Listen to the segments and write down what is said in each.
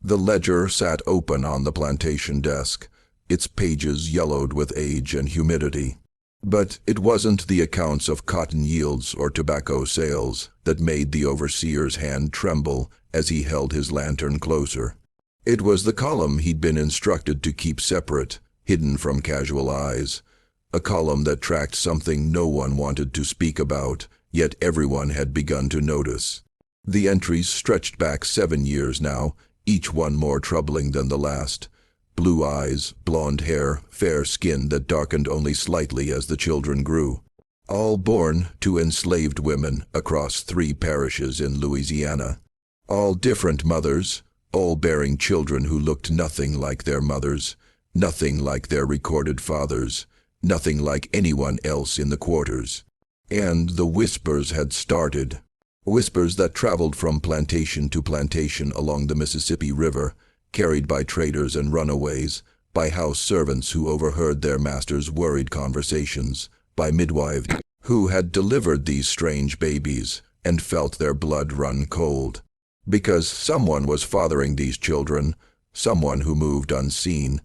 The ledger sat open on the plantation desk, its pages yellowed with age and humidity. But it wasn't the accounts of cotton yields or tobacco sales that made the overseer's hand tremble as he held his lantern closer. It was the column he'd been instructed to keep separate, hidden from casual eyes. A column that tracked something no one wanted to speak about, yet everyone had begun to notice. The entries stretched back 7 years now, each one more troubling than the last. Blue eyes, blonde hair, fair skin that darkened only slightly as the children grew. All born to enslaved women across 3 parishes in Louisiana. All different mothers, all bearing children who looked nothing like their mothers, nothing like their recorded fathers, nothing like anyone else in the quarters. And the whispers had started. Whispers that traveled from plantation to plantation along the Mississippi River, carried by traders and runaways, by house servants who overheard their masters' worried conversations, by midwives who had delivered these strange babies and felt their blood run cold. Because someone was fathering these children, someone who moved unseen,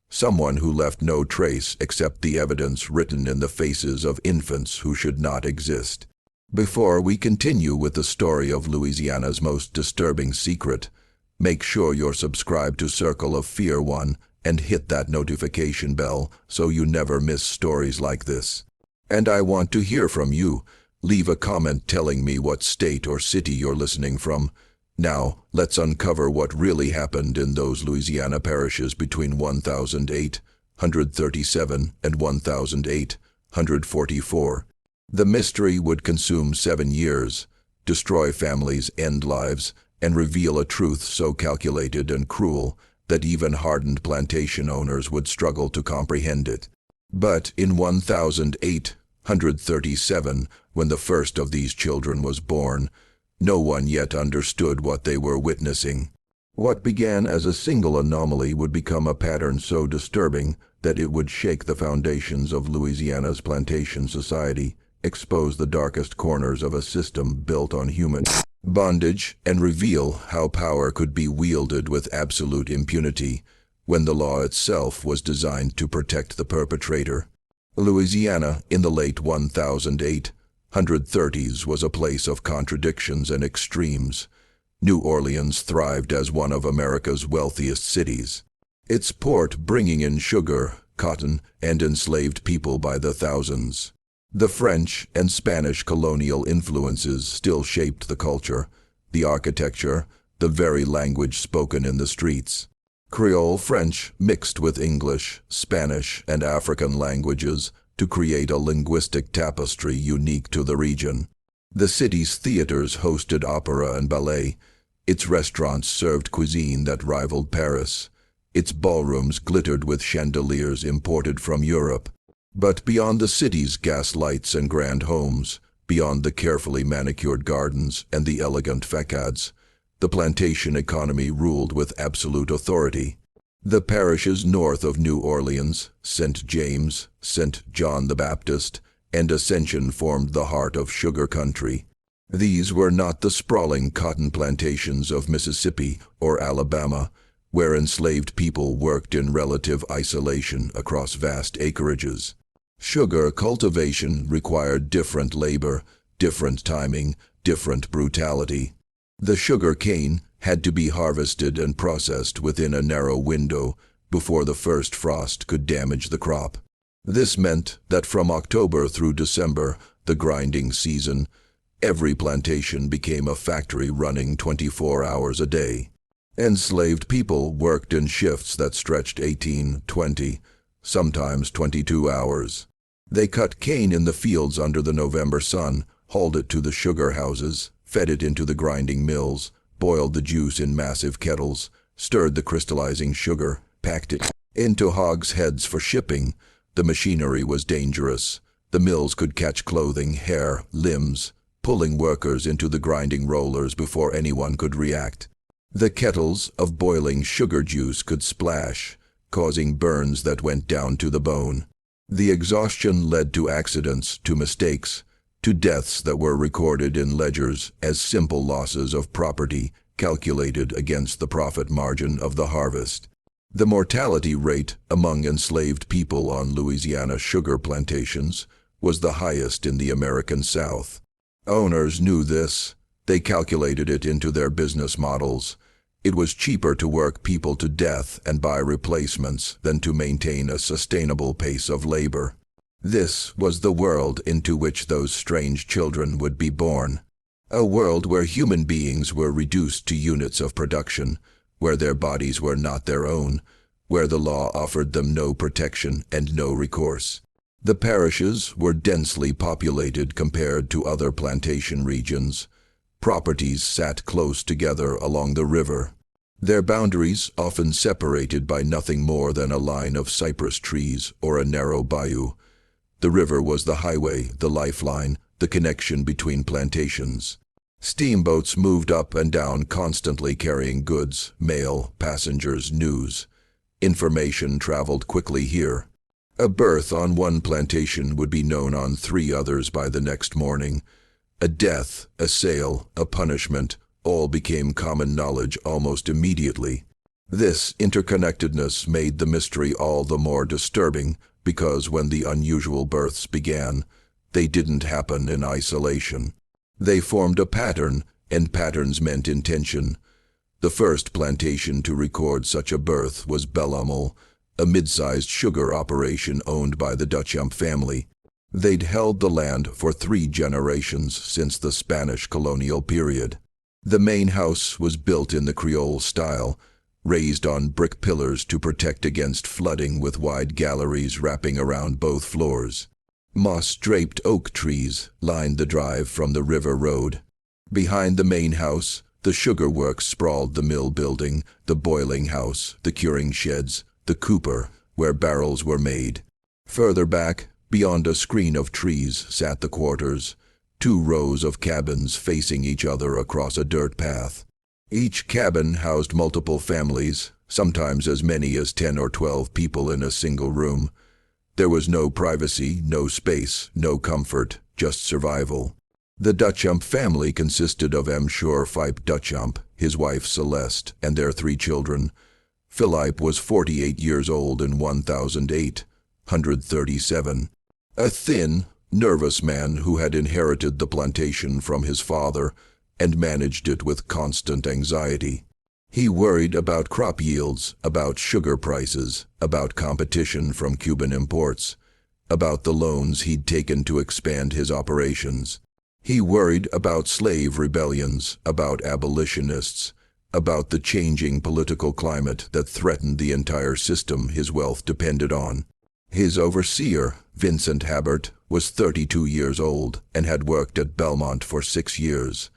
someone who left no trace except the evidence written in the faces of infants who should not exist. Before we continue with the story of Louisiana's most disturbing secret, make sure you're subscribed to Circle of Fear 1 and hit that notification bell so you never miss stories like this. And I want to hear from you. Leave a comment telling me what state or city you're listening from. Now, let's uncover what really happened in those Louisiana parishes between 1837 and 1844. The mystery would consume 7 years, destroy families, end lives, and reveal a truth so calculated and cruel that even hardened plantation owners would struggle to comprehend it. But in 1837, when the first of these children was born, no one yet understood what they were witnessing. What began as a single anomaly would become a pattern so disturbing that it would shake the foundations of Louisiana's plantation society, expose the darkest corners of a system built on human bondage, and reveal how power could be wielded with absolute impunity when the law itself was designed to protect the perpetrator. Louisiana, in the late 1830s, was a place of contradictions and extremes. New Orleans thrived as one of America's wealthiest cities, its port bringing in sugar, cotton, and enslaved people by the thousands. The French and Spanish colonial influences still shaped the culture, the architecture, the very language spoken in the streets. Creole French mixed with English, Spanish, and African languages to create a linguistic tapestry unique to the region. The city's theaters hosted opera and ballet. Its restaurants served cuisine that rivaled Paris. Its ballrooms glittered with chandeliers imported from Europe. But beyond the city's gas lights and grand homes, beyond the carefully manicured gardens and the elegant facades, the plantation economy ruled with absolute authority. The parishes north of New Orleans, St. James, St. John the Baptist, and Ascension formed the heart of sugar country. These were not the sprawling cotton plantations of Mississippi or Alabama, where enslaved people worked in relative isolation across vast acreages. Sugar cultivation required different labor, different timing, different brutality. The sugar cane had to be harvested and processed within a narrow window before the first frost could damage the crop. This meant that from October through December, the grinding season, every plantation became a factory running 24 hours a day. Enslaved people worked in shifts that stretched 18, 20, sometimes 22 hours. They cut cane in the fields under the November sun, hauled it to the sugar houses, fed it into the grinding mills, boiled the juice in massive kettles, stirred the crystallizing sugar, packed it into hogsheads for shipping. The machinery was dangerous. The mills could catch clothing, hair, limbs, pulling workers into the grinding rollers before anyone could react. The kettles of boiling sugar juice could splash, causing burns that went down to the bone. The exhaustion led to accidents, to mistakes, to deaths that were recorded in ledgers as simple losses of property calculated against the profit margin of the harvest. The mortality rate among enslaved people on Louisiana sugar plantations was the highest in the American South. Owners knew this. They calculated it into their business models. It was cheaper to work people to death and buy replacements than to maintain a sustainable pace of labor. This was the world into which those strange children would be born. A world where human beings were reduced to units of production, where their bodies were not their own, where the law offered them no protection and no recourse. The parishes were densely populated compared to other plantation regions. Properties sat close together along the river. Their boundaries often separated by nothing more than a line of cypress trees or a narrow bayou. The river was the highway, the lifeline, the connection between plantations. Steamboats moved up and down constantly carrying goods, mail, passengers, news. Information traveled quickly here. A birth on one plantation would be known on 3 others by the next morning. A death, a sale, a punishment, all became common knowledge almost immediately. This interconnectedness made the mystery all the more disturbing because when the unusual births began, they didn't happen in isolation. They formed a pattern, and patterns meant intention. The first plantation to record such a birth was Bellamel, a mid-sized sugar operation owned by the Dutchamp family. They'd held the land for 3 generations since the Spanish colonial period. The main house was built in the Creole style, raised on brick pillars to protect against flooding with wide galleries wrapping around both floors. Moss-draped oak trees lined the drive from the river road. Behind the main house, the sugar works sprawled the mill building, the boiling house, the curing sheds, the cooper, where barrels were made. Further back, beyond a screen of trees, sat the quarters, 2 rows of cabins facing each other across a dirt path. Each cabin housed multiple families, sometimes as many as 10 or 12 people in a single room. There was no privacy, no space, no comfort, just survival. The Dutchamp family consisted of M. Philippe Dutchamp, his wife Celeste, and their 3 children. Philippe was 48 years old in 1837. A thin, nervous man who had inherited the plantation from his father and managed it with constant anxiety. He worried about crop yields, about sugar prices, about competition from Cuban imports, about the loans he'd taken to expand his operations. He worried about slave rebellions, about abolitionists, about the changing political climate that threatened the entire system his wealth depended on. His overseer, Vincent Habert, was 32 years old and had worked at Belmont for 6 years.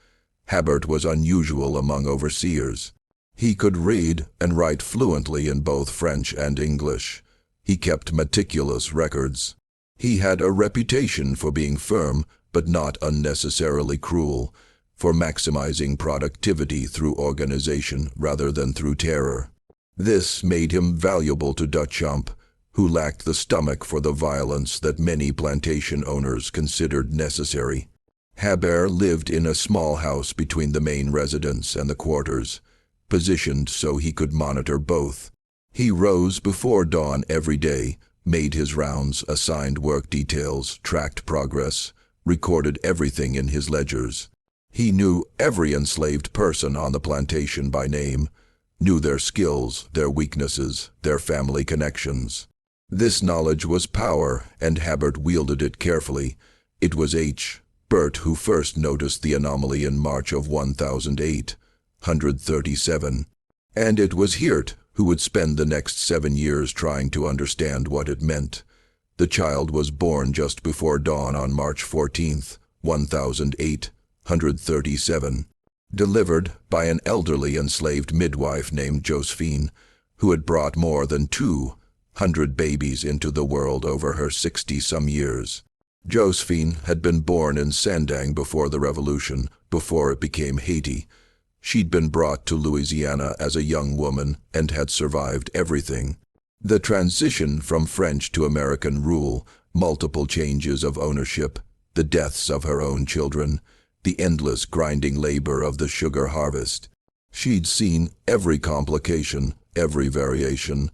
Habert was unusual among overseers. He could read and write fluently in both French and English. He kept meticulous records. He had a reputation for being firm, but not unnecessarily cruel, for maximizing productivity through organization rather than through terror. This made him valuable to Dutchamp, who lacked the stomach for the violence that many plantation owners considered necessary. Habert lived in a small house between the main residence and the quarters, positioned so he could monitor both. He rose before dawn every day, made his rounds, assigned work details, tracked progress, recorded everything in his ledgers. He knew every enslaved person on the plantation by name, knew their skills, their weaknesses, their family connections. This knowledge was power, and Habert wielded it carefully. It was Bert who first noticed the anomaly in March of 1837, and it was Hirt who would spend the next 7 years trying to understand what it meant. The child was born just before dawn on March 14th, 1837, delivered by an elderly enslaved midwife named Josephine, who had brought more than 200 babies into the world over her 60-some years. Josephine had been born in Sandang before the Revolution, before it became Haiti. She'd been brought to Louisiana as a young woman and had survived everything. The transition from French to American rule, multiple changes of ownership, the deaths of her own children, the endless grinding labor of the sugar harvest. She'd seen every complication, every variation,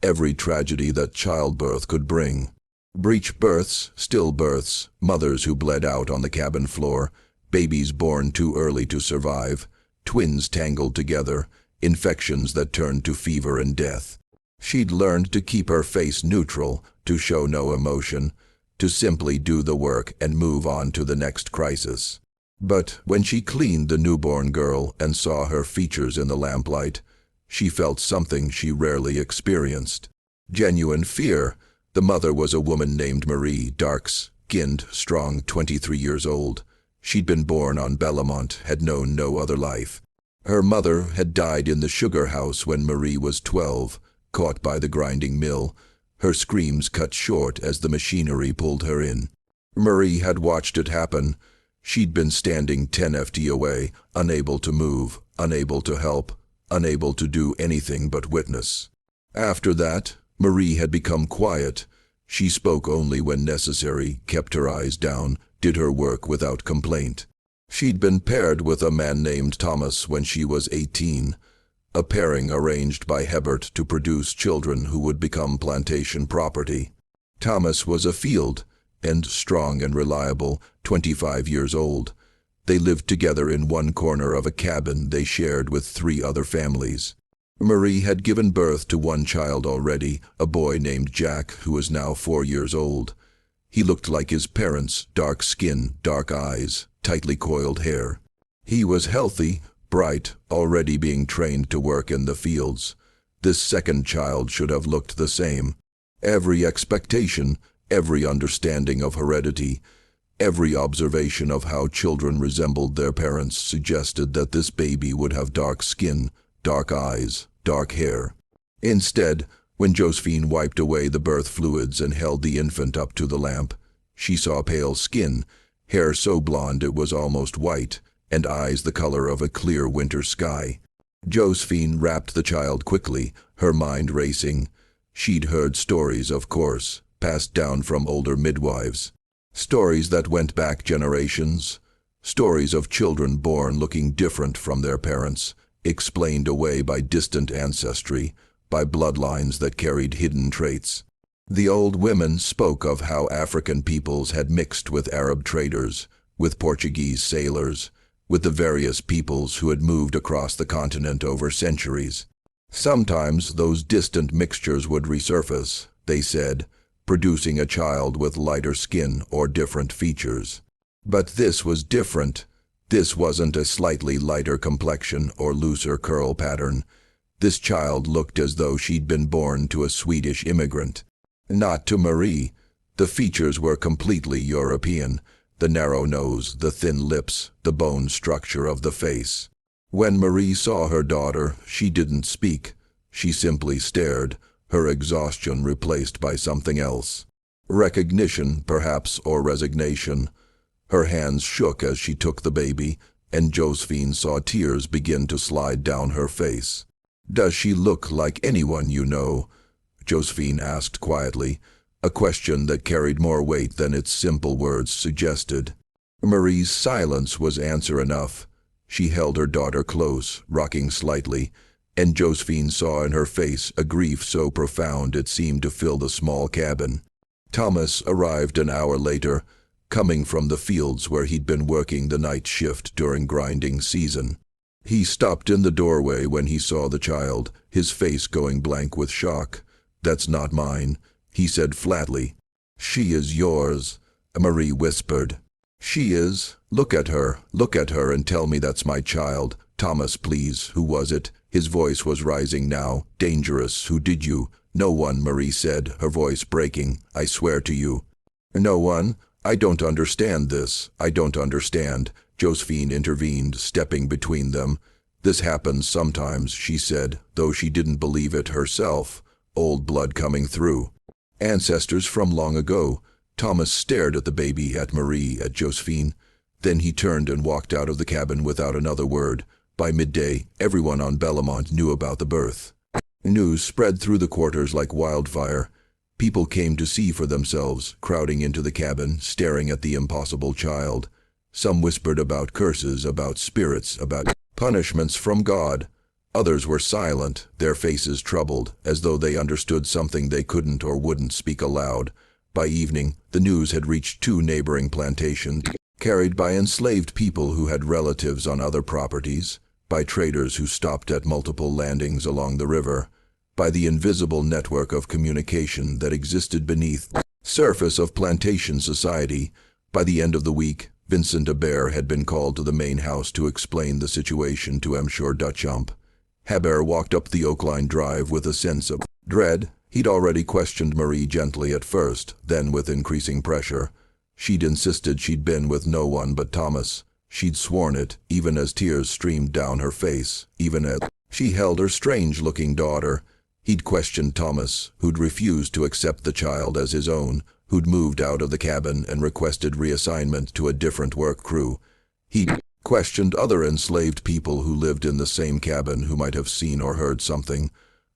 every tragedy that childbirth could bring. Breech births, stillbirths, mothers who bled out on the cabin floor, babies born too early to survive, twins tangled together, infections that turned to fever and death. She'd learned to keep her face neutral, to show no emotion, to simply do the work and move on to the next crisis. But when she cleaned the newborn girl and saw her features in the lamplight, she felt something she rarely experienced. Genuine fear. The mother was a woman named Marie, dark-skinned, strong, 23 years old. She'd been born on Bellamont, had known no other life. Her mother had died in the sugar house when Marie was 12, caught by the grinding mill, her screams cut short as the machinery pulled her in. Marie had watched it happen. She'd been standing 10 ft away, unable to move, unable to help, unable to do anything but witness. After that, Marie had become quiet. She spoke only when necessary, kept her eyes down, did her work without complaint. She'd been paired with a man named Thomas when she was 18, a pairing arranged by Hebert to produce children who would become plantation property. Thomas was a field, and strong and reliable, 25 years old. They lived together in one corner of a cabin they shared with 3 other families. Marie had given birth to one child already, a boy named Jack, who was now 4 years old. He looked like his parents, dark skin, dark eyes, tightly coiled hair. He was healthy, bright, already being trained to work in the fields. This second child should have looked the same. Every expectation, every understanding of heredity, every observation of how children resembled their parents suggested that this baby would have dark skin, dark eyes, dark hair. Instead, when Josephine wiped away the birth fluids and held the infant up to the lamp, she saw pale skin, hair so blonde it was almost white, and eyes the color of a clear winter sky. Josephine wrapped the child quickly, her mind racing. She'd heard stories, of course, passed down from older midwives. Stories that went back generations. Stories of children born looking different from their parents, explained away by distant ancestry, by bloodlines that carried hidden traits. The old women spoke of how African peoples had mixed with Arab traders, with Portuguese sailors, with the various peoples who had moved across the continent over centuries. Sometimes those distant mixtures would resurface, they said, producing a child with lighter skin or different features. But this was different. This wasn't a slightly lighter complexion or looser curl pattern. This child looked as though she'd been born to a Swedish immigrant. Not to Marie. The features were completely European. The narrow nose, the thin lips, the bone structure of the face. When Marie saw her daughter, she didn't speak. She simply stared, her exhaustion replaced by something else. Recognition, perhaps, or resignation. Her hands shook as she took the baby, and Josephine saw tears begin to slide down her face. "Does she look like anyone you know?" Josephine asked quietly, a question that carried more weight than its simple words suggested. Marie's silence was answer enough. She held her daughter close, rocking slightly, and Josephine saw in her face a grief so profound it seemed to fill the small cabin. Thomas arrived an hour later, coming from the fields where he'd been working the night shift during grinding season. He stopped in the doorway when he saw the child, his face going blank with shock. "That's not mine," he said flatly. "She is yours," Marie whispered. "She is. Look at her and tell me that's my child. Thomas, please, who was it?" His voice was rising now. "Dangerous, who did you?" "No one," Marie said, her voice breaking. "I swear to you." "No one? I don't understand this. I don't understand." Josephine intervened, stepping between them. "This happens sometimes," she said, though she didn't believe it herself. Old blood coming through. Ancestors from long ago. Thomas stared at the baby, at Marie, at Josephine. Then he turned and walked out of the cabin without another word. By midday, everyone on Bellamont knew about the birth. News spread through the quarters like wildfire. People came to see for themselves, crowding into the cabin, staring at the impossible child. Some whispered about curses, about spirits, about punishments from God. Others were silent, their faces troubled, as though they understood something they couldn't or wouldn't speak aloud. By evening, the news had reached 2 neighboring plantations, carried by enslaved people who had relatives on other properties, by traders who stopped at multiple landings along the river, by the invisible network of communication that existed beneath the surface of plantation society. By the end of the week, Vincent Hebert had been called to the main house to explain the situation to Monsieur Duchamp. Hebert walked up the Oakline Drive with a sense of dread. He'd already questioned Marie gently at first, then with increasing pressure. She'd insisted she'd been with no one but Thomas. She'd sworn it, even as tears streamed down her face, even as she held her strange-looking daughter. He'd questioned Thomas, who'd refused to accept the child as his own, who'd moved out of the cabin and requested reassignment to a different work crew. He'd questioned other enslaved people who lived in the same cabin who might have seen or heard something.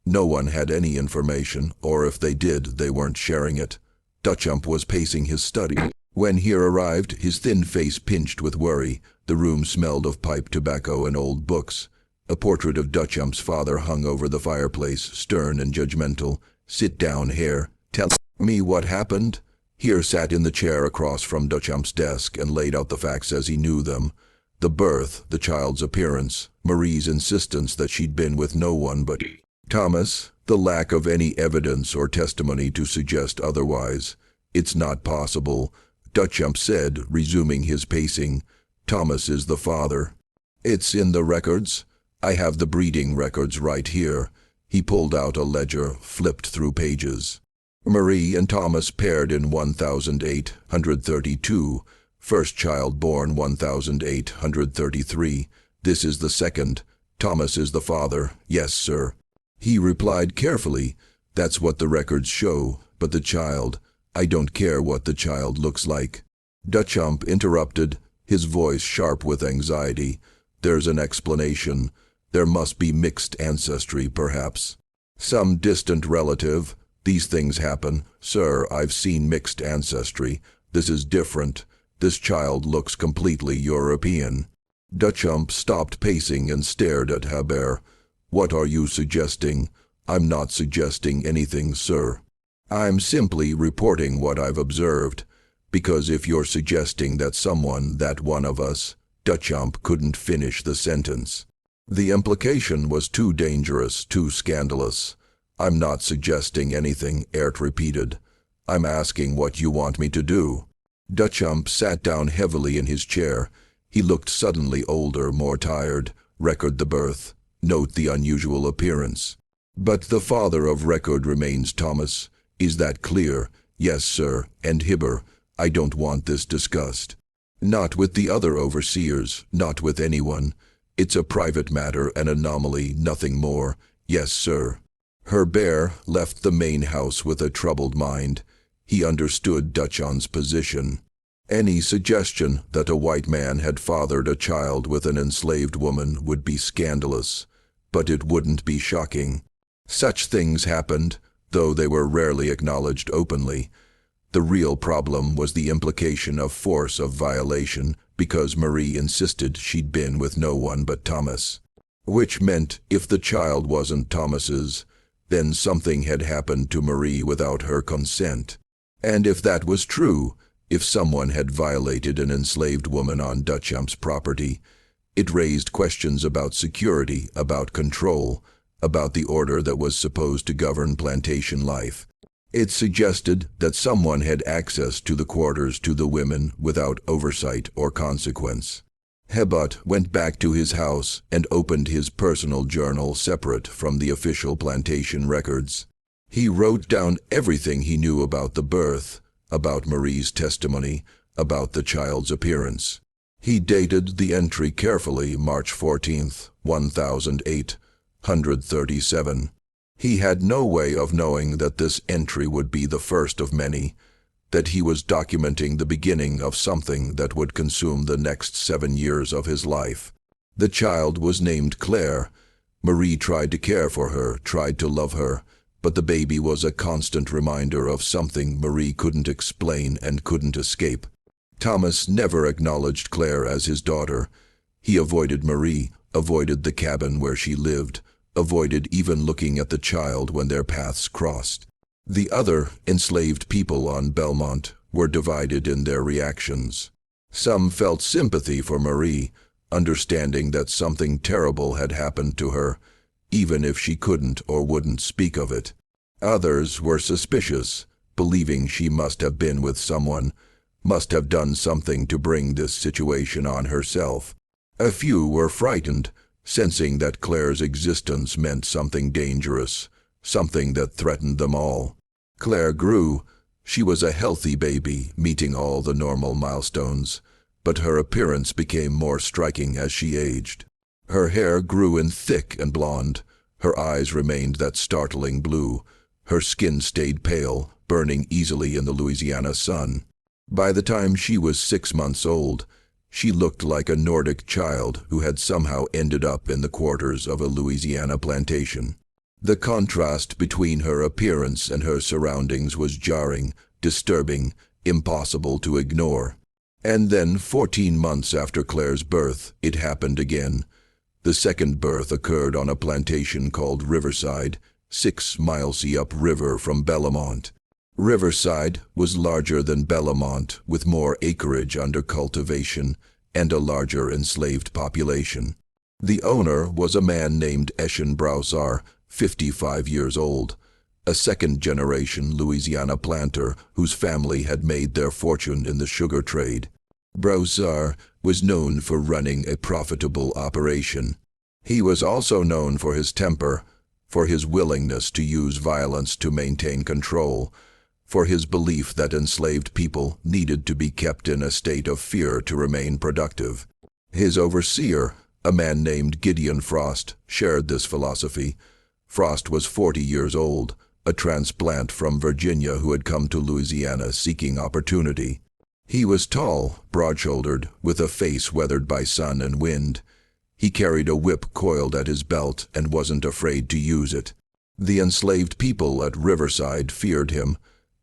No one had any information, or if they did, they weren't sharing it. Duchamp was pacing his study. When he arrived, his thin face pinched with worry. The room smelled of pipe tobacco and old books. A portrait of Duchamp's father hung over the fireplace, stern and judgmental. "Sit down, Hare. Tell me what happened." Hare sat in the chair across from Duchamp's desk and laid out the facts as he knew them. The birth, the child's appearance, Marie's insistence that she'd been with no one but Thomas, the lack of any evidence or testimony to suggest otherwise. "It's not possible," Duchamp said, resuming his pacing. "Thomas is the father. It's in the records. I have the breeding records right here." He pulled out a ledger, flipped through pages. "Marie and Thomas paired in 1832. First child born 1833. This is the second. Thomas is the father." "Yes, sir," he replied carefully. "That's what the records show. But the child, I don't care what the child looks like." Duchamp interrupted, his voice sharp with anxiety. "There's an explanation. There must be mixed ancestry, perhaps. Some distant relative. These things happen. Sir, I've seen mixed ancestry. This is different. This child looks completely European." Duchamp stopped pacing and stared at Hebert. "What are you suggesting?" "I'm not suggesting anything, sir. I'm simply reporting what I've observed. Because if you're suggesting that someone, that one of us..." Duchamp couldn't finish the sentence. The implication was too dangerous, too scandalous. "I'm not suggesting anything," Ert repeated. "I'm asking what you want me to do." Duchamp sat down heavily in his chair. He looked suddenly older, more tired. "Record the birth. Note the unusual appearance. But the father of record remains Thomas. Is that clear?" "Yes, sir. And Hibber, I don't want this discussed. Not with the other overseers, not with anyone. It's a private matter, an anomaly, nothing more." "Yes, sir." Hebert left the main house with a troubled mind. He understood Duchamp's position. Any suggestion that a white man had fathered a child with an enslaved woman would be scandalous, but it wouldn't be shocking. Such things happened, though they were rarely acknowledged openly. The real problem was the implication of force of violation, because Marie insisted she'd been with no one but Thomas. Which meant, if the child wasn't Thomas's, then something had happened to Marie without her consent. And if that was true, if someone had violated an enslaved woman on Duchamp's property, it raised questions about security, about control, about the order that was supposed to govern plantation life. It suggested that someone had access to the quarters to the women without oversight or consequence. Hebert went back to his house and opened his personal journal separate from the official plantation records. He wrote down everything he knew about the birth, about Marie's testimony, about the child's appearance. He dated the entry carefully, March 14th, 1837. He had no way of knowing that this entry would be the first of many, that he was documenting the beginning of something that would consume the next 7 years of his life. The child was named Claire. Marie tried to care for her, tried to love her, but the baby was a constant reminder of something Marie couldn't explain and couldn't escape. Thomas never acknowledged Claire as his daughter. He avoided Marie, avoided the cabin where she lived, avoided even looking at the child when their paths crossed. The other enslaved people on Belmont were divided in their reactions. Some felt sympathy for Marie, understanding that something terrible had happened to her, even if she couldn't or wouldn't speak of it. Others were suspicious, believing she must have been with someone, must have done something to bring this situation on herself. A few were frightened, sensing that Claire's existence meant something dangerous, something that threatened them all. Claire grew. She was a healthy baby, meeting all the normal milestones, but her appearance became more striking as she aged. Her hair grew in thick and blonde, her eyes remained that startling blue, her skin stayed pale, burning easily in the Louisiana sun. By the time she was 6 months old, she looked like a Nordic child who had somehow ended up in the quarters of a Louisiana plantation. The contrast between her appearance and her surroundings was jarring, disturbing, impossible to ignore. And then, 14 months after Claire's birth, it happened again. The second birth occurred on a plantation called Riverside, 6 miles upriver from Belmont. Riverside was larger than Belmont, with more acreage under cultivation and a larger enslaved population. The owner was a man named Eshen Broussard, 55 years old, a second-generation Louisiana planter whose family had made their fortune in the sugar trade. Broussard was known for running a profitable operation. He was also known for his temper, for his willingness to use violence to maintain control, for his belief that enslaved people needed to be kept in a state of fear to remain productive. His overseer, a man named Gideon Frost, shared this philosophy. Frost was 40 years old, a transplant from Virginia who had come to Louisiana seeking opportunity. He was tall, broad-shouldered, with a face weathered by sun and wind. He carried a whip coiled at his belt and wasn't afraid to use it. The enslaved people at Riverside feared him,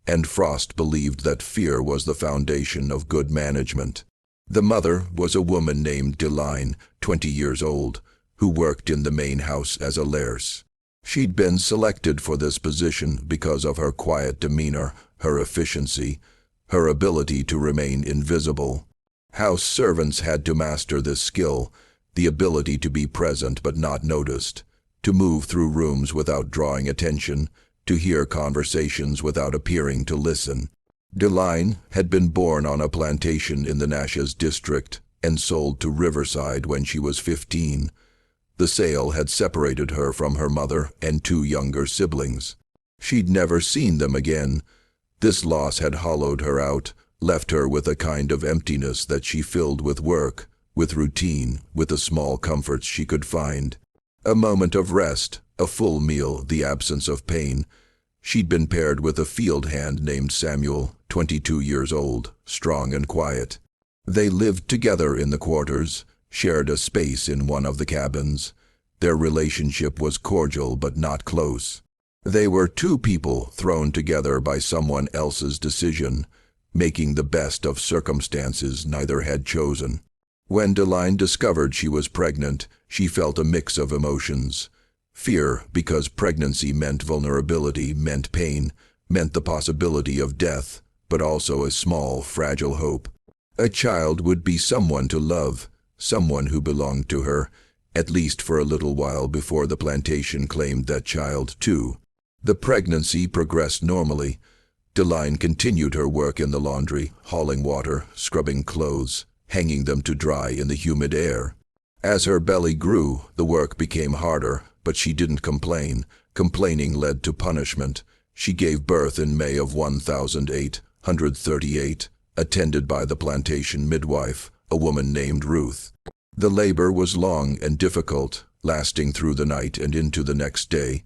and Frost believed that fear was the foundation of good management. The mother was a woman named Deline, 20 years old, who worked in the main house as a lairess. She'd been selected for this position because of her quiet demeanor, her efficiency, her ability to remain invisible. House servants had to master this skill, the ability to be present but not noticed, to move through rooms without drawing attention, to hear conversations without appearing to listen. Deline had been born on a plantation in the Natchez district and sold to Riverside when she was 15. The sale had separated her from her mother and 2 younger siblings. She'd never seen them again. This loss had hollowed her out, left her with a kind of emptiness that she filled with work, with routine, with the small comforts she could find. A moment of rest, a full meal, the absence of pain. She'd been paired with a field hand named Samuel, 22 years old, strong and quiet. They lived together in the quarters, shared a space in one of the cabins. Their relationship was cordial but not close. They were 2 people thrown together by someone else's decision, making the best of circumstances neither had chosen. When Deline discovered she was pregnant, she felt a mix of emotions. Fear, because pregnancy meant vulnerability, meant pain, meant the possibility of death, but also a small, fragile hope. A child would be someone to love, someone who belonged to her, at least for a little while before the plantation claimed that child too. The pregnancy progressed normally. Deline continued her work in the laundry, hauling water, scrubbing clothes, hanging them to dry in the humid air. As her belly grew, the work became harder, but she didn't complain. Complaining led to punishment. She gave birth in May of 1838, attended by the plantation midwife, a woman named Ruth. The labor was long and difficult, lasting through the night and into the next day.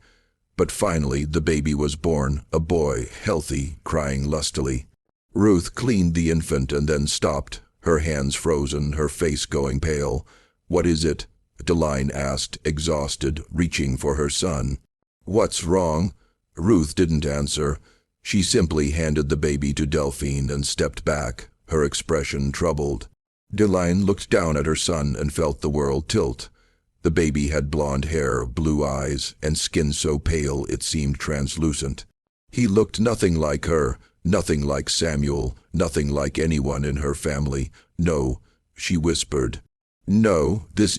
But finally the baby was born, a boy, healthy, crying lustily. Ruth cleaned the infant and then stopped, her hands frozen, her face going pale. "What is it?" Deline asked, exhausted, reaching for her son. "What's wrong?" Ruth didn't answer. She simply handed the baby to Delphine and stepped back, her expression troubled. Deline looked down at her son and felt the world tilt. The baby had blonde hair, blue eyes, and skin so pale it seemed translucent. He looked nothing like her, nothing like Samuel, nothing like anyone in her family. "No," she whispered. "No, this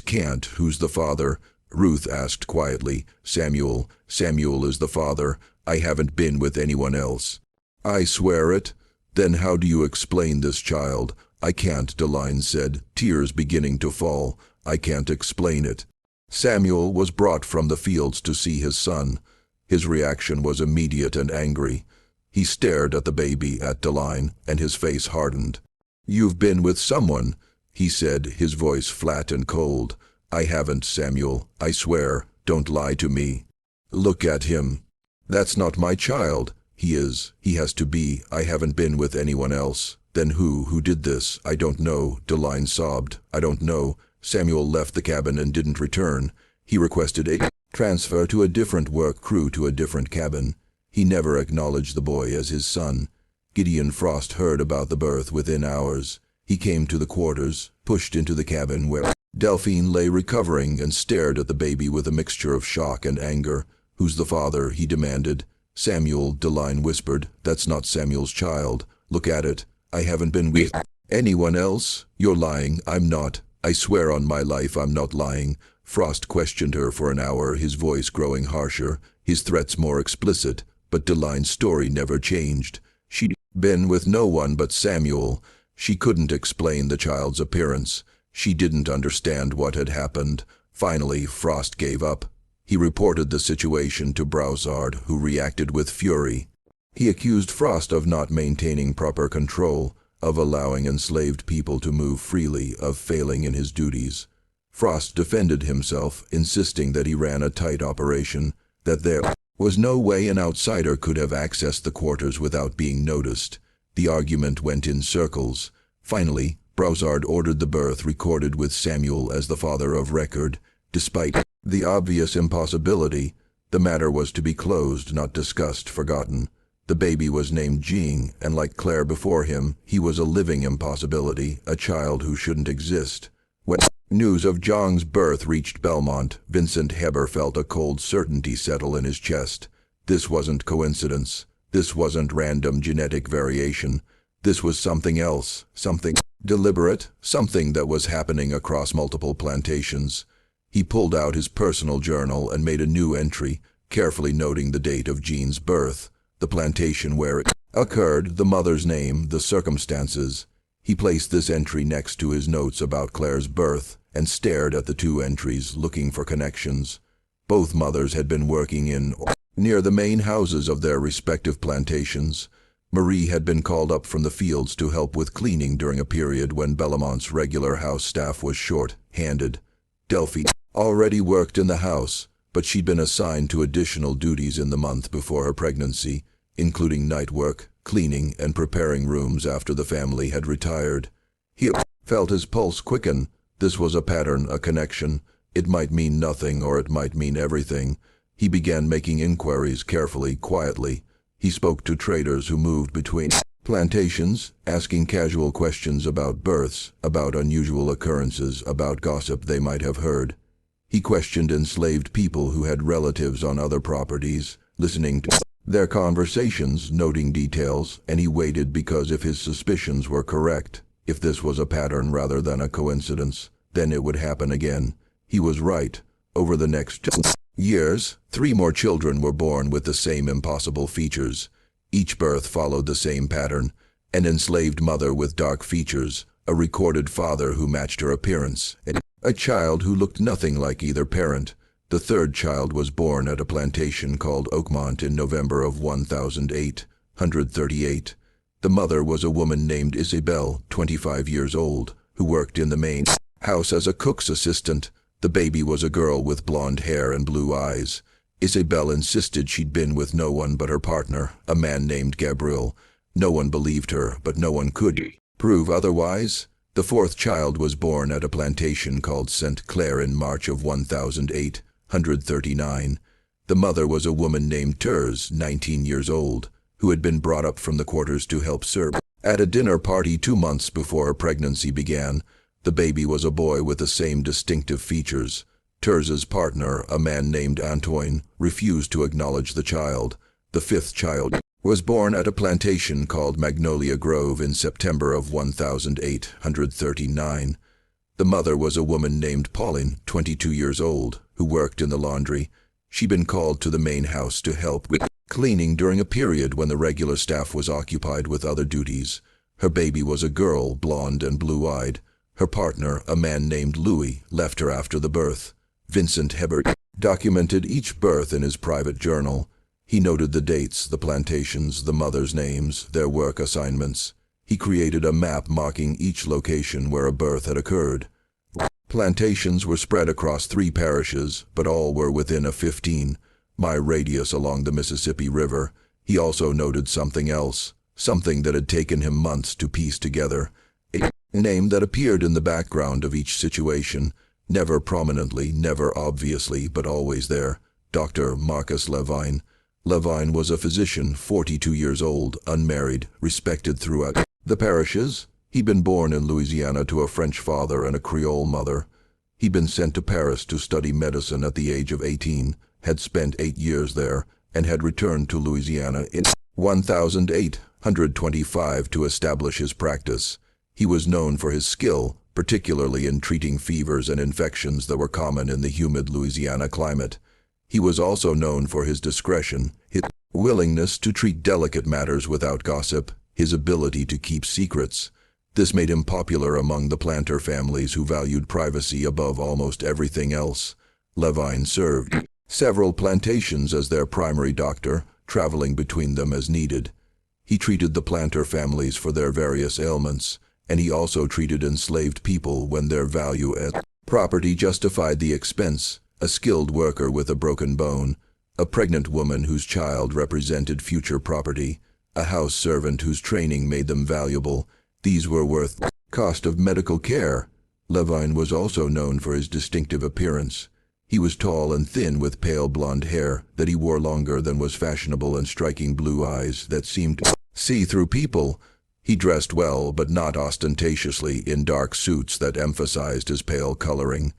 can't. Who's the father?" Ruth asked quietly. "Samuel. Samuel is the father. I haven't been with anyone else." "I swear it." "Then how do you explain this child?" "I can't," Deline said, tears beginning to fall. "I can't explain it." Samuel was brought from the fields to see his son. His reaction was immediate and angry. He stared at the baby, at Deline, and his face hardened. "You've been with someone," he said, his voice flat and cold. "I haven't, Samuel. I swear. Don't lie to me." "Look at him." "That's not my child." "He is. He has to be. I haven't been with anyone else." "Then who did this?" "I don't know," Deline sobbed. "I don't know." Samuel left the cabin and didn't return. He requested a transfer to a different work crew to a different cabin. He never acknowledged the boy as his son. Gideon Frost heard about the birth within hours. He came to the quarters, pushed into the cabin where Delphine lay recovering, and stared at the baby with a mixture of shock and anger. "Who's the father?" he demanded. "Samuel," Deline whispered. "That's not Samuel's child. Look at it. I haven't been with anyone else." "You're lying." "I'm not. I swear on my life I'm not lying." Frost questioned her for an hour, his voice growing harsher, his threats more explicit, but Deline's story never changed. She'd been with no one but Samuel. She couldn't explain the child's appearance. She didn't understand what had happened. Finally, Frost gave up. He reported the situation to Broussard, who reacted with fury. He accused Frost of not maintaining proper control, of allowing enslaved people to move freely, of failing in his duties. Frost defended himself, insisting that he ran a tight operation, that there was no way an outsider could have accessed the quarters without being noticed. The argument went in circles. Finally, Broussard ordered the birth recorded with Samuel as the father of record. Despite the obvious impossibility, the matter was to be closed, not discussed, forgotten. The baby was named Jean, and like Claire before him, he was a living impossibility, a child who shouldn't exist. When news of Zhang's birth reached Belmont, Vincent Heber felt a cold certainty settle in his chest. This wasn't coincidence. This wasn't random genetic variation. This was something else, something deliberate, something that was happening across multiple plantations. He pulled out his personal journal and made a new entry, carefully noting the date of Jean's birth, the plantation where it occurred, the mother's name, the circumstances. He placed this entry next to his notes about Claire's birth and stared at the two entries, looking for connections. Both mothers had been working in or near the main houses of their respective plantations. Marie had been called up from the fields to help with cleaning during a period when Belmont's regular house staff was short-handed. Delphine already worked in the house, but she'd been assigned to additional duties in the month before her pregnancy, including night work, cleaning, and preparing rooms after the family had retired. He felt his pulse quicken. This was a pattern, a connection. It might mean nothing, or it might mean everything. He began making inquiries carefully, quietly. He spoke to traders who moved between plantations, asking casual questions about births, about unusual occurrences, about gossip they might have heard. He questioned enslaved people who had relatives on other properties, listening to their conversations, noting details, and he waited because if his suspicions were correct, if this was a pattern rather than a coincidence, then it would happen again. He was right. Over the next 2 years, 3 more children were born with the same impossible features. Each birth followed the same pattern: an enslaved mother with dark features, a recorded father who matched her appearance, and a child who looked nothing like either parent. The 3rd child was born at a plantation called Oakmont in November of 1838. The mother was a woman named Isabel, 25 years old, who worked in the main house as a cook's assistant. The baby was a girl with blonde hair and blue eyes. Isabel insisted she'd been with no one but her partner, a man named Gabriel. No one believed her, but no one could prove otherwise. The 4th child was born at a plantation called St. Clair in March of 1839. The mother was a woman named Terz, 19 years old, who had been brought up from the quarters to help serve At a dinner party 2 months before her pregnancy began, the baby was a boy with the same distinctive features. Terza's partner, a man named Antoine, refused to acknowledge the child. The fifth child was born at a plantation called Magnolia Grove in September of 1839. The mother was a woman named Pauline, 22 years old, who worked in the laundry. She'd been called to the main house to help with cleaning during a period when the regular staff was occupied with other duties. Her baby was a girl, blonde and blue-eyed. Her partner, a man named Louis, left her after the birth. Vincent Hebert documented each birth in his private journal. He noted the dates, the plantations, the mothers' names, their work assignments. He created a map marking each location where a birth had occurred. Plantations were spread across 3 parishes, but all were within a 15-mile radius along the Mississippi River. He also noted something else, something that had taken him months to piece together. A name that appeared in the background of each situation, never prominently, never obviously, but always there. Dr. Marcus Levine. Levine was a physician, 42 years old, unmarried, respected throughout the parishes. He'd been born in Louisiana to a French father and a Creole mother. He'd been sent to Paris to study medicine at the age of 18, had spent 8 years there, and had returned to Louisiana in 1825 to establish his practice. He was known for his skill, particularly in treating fevers and infections that were common in the humid Louisiana climate. He was also known for his discretion, his willingness to treat delicate matters without gossip, his ability to keep secrets. This made him popular among the planter families who valued privacy above almost everything else. Levine served several plantations as their primary doctor, traveling between them as needed. He treated the planter families for their various ailments, and he also treated enslaved people when their value as property justified the expense. A skilled worker with a broken bone, a pregnant woman whose child represented future property, a house servant whose training made them valuable. These were worth the cost of medical care. Levine was also known for his distinctive appearance. He was tall and thin with pale blonde hair that he wore longer than was fashionable and striking blue eyes that seemed to see through people. He dressed well but not ostentatiously in dark suits that emphasized his pale coloring.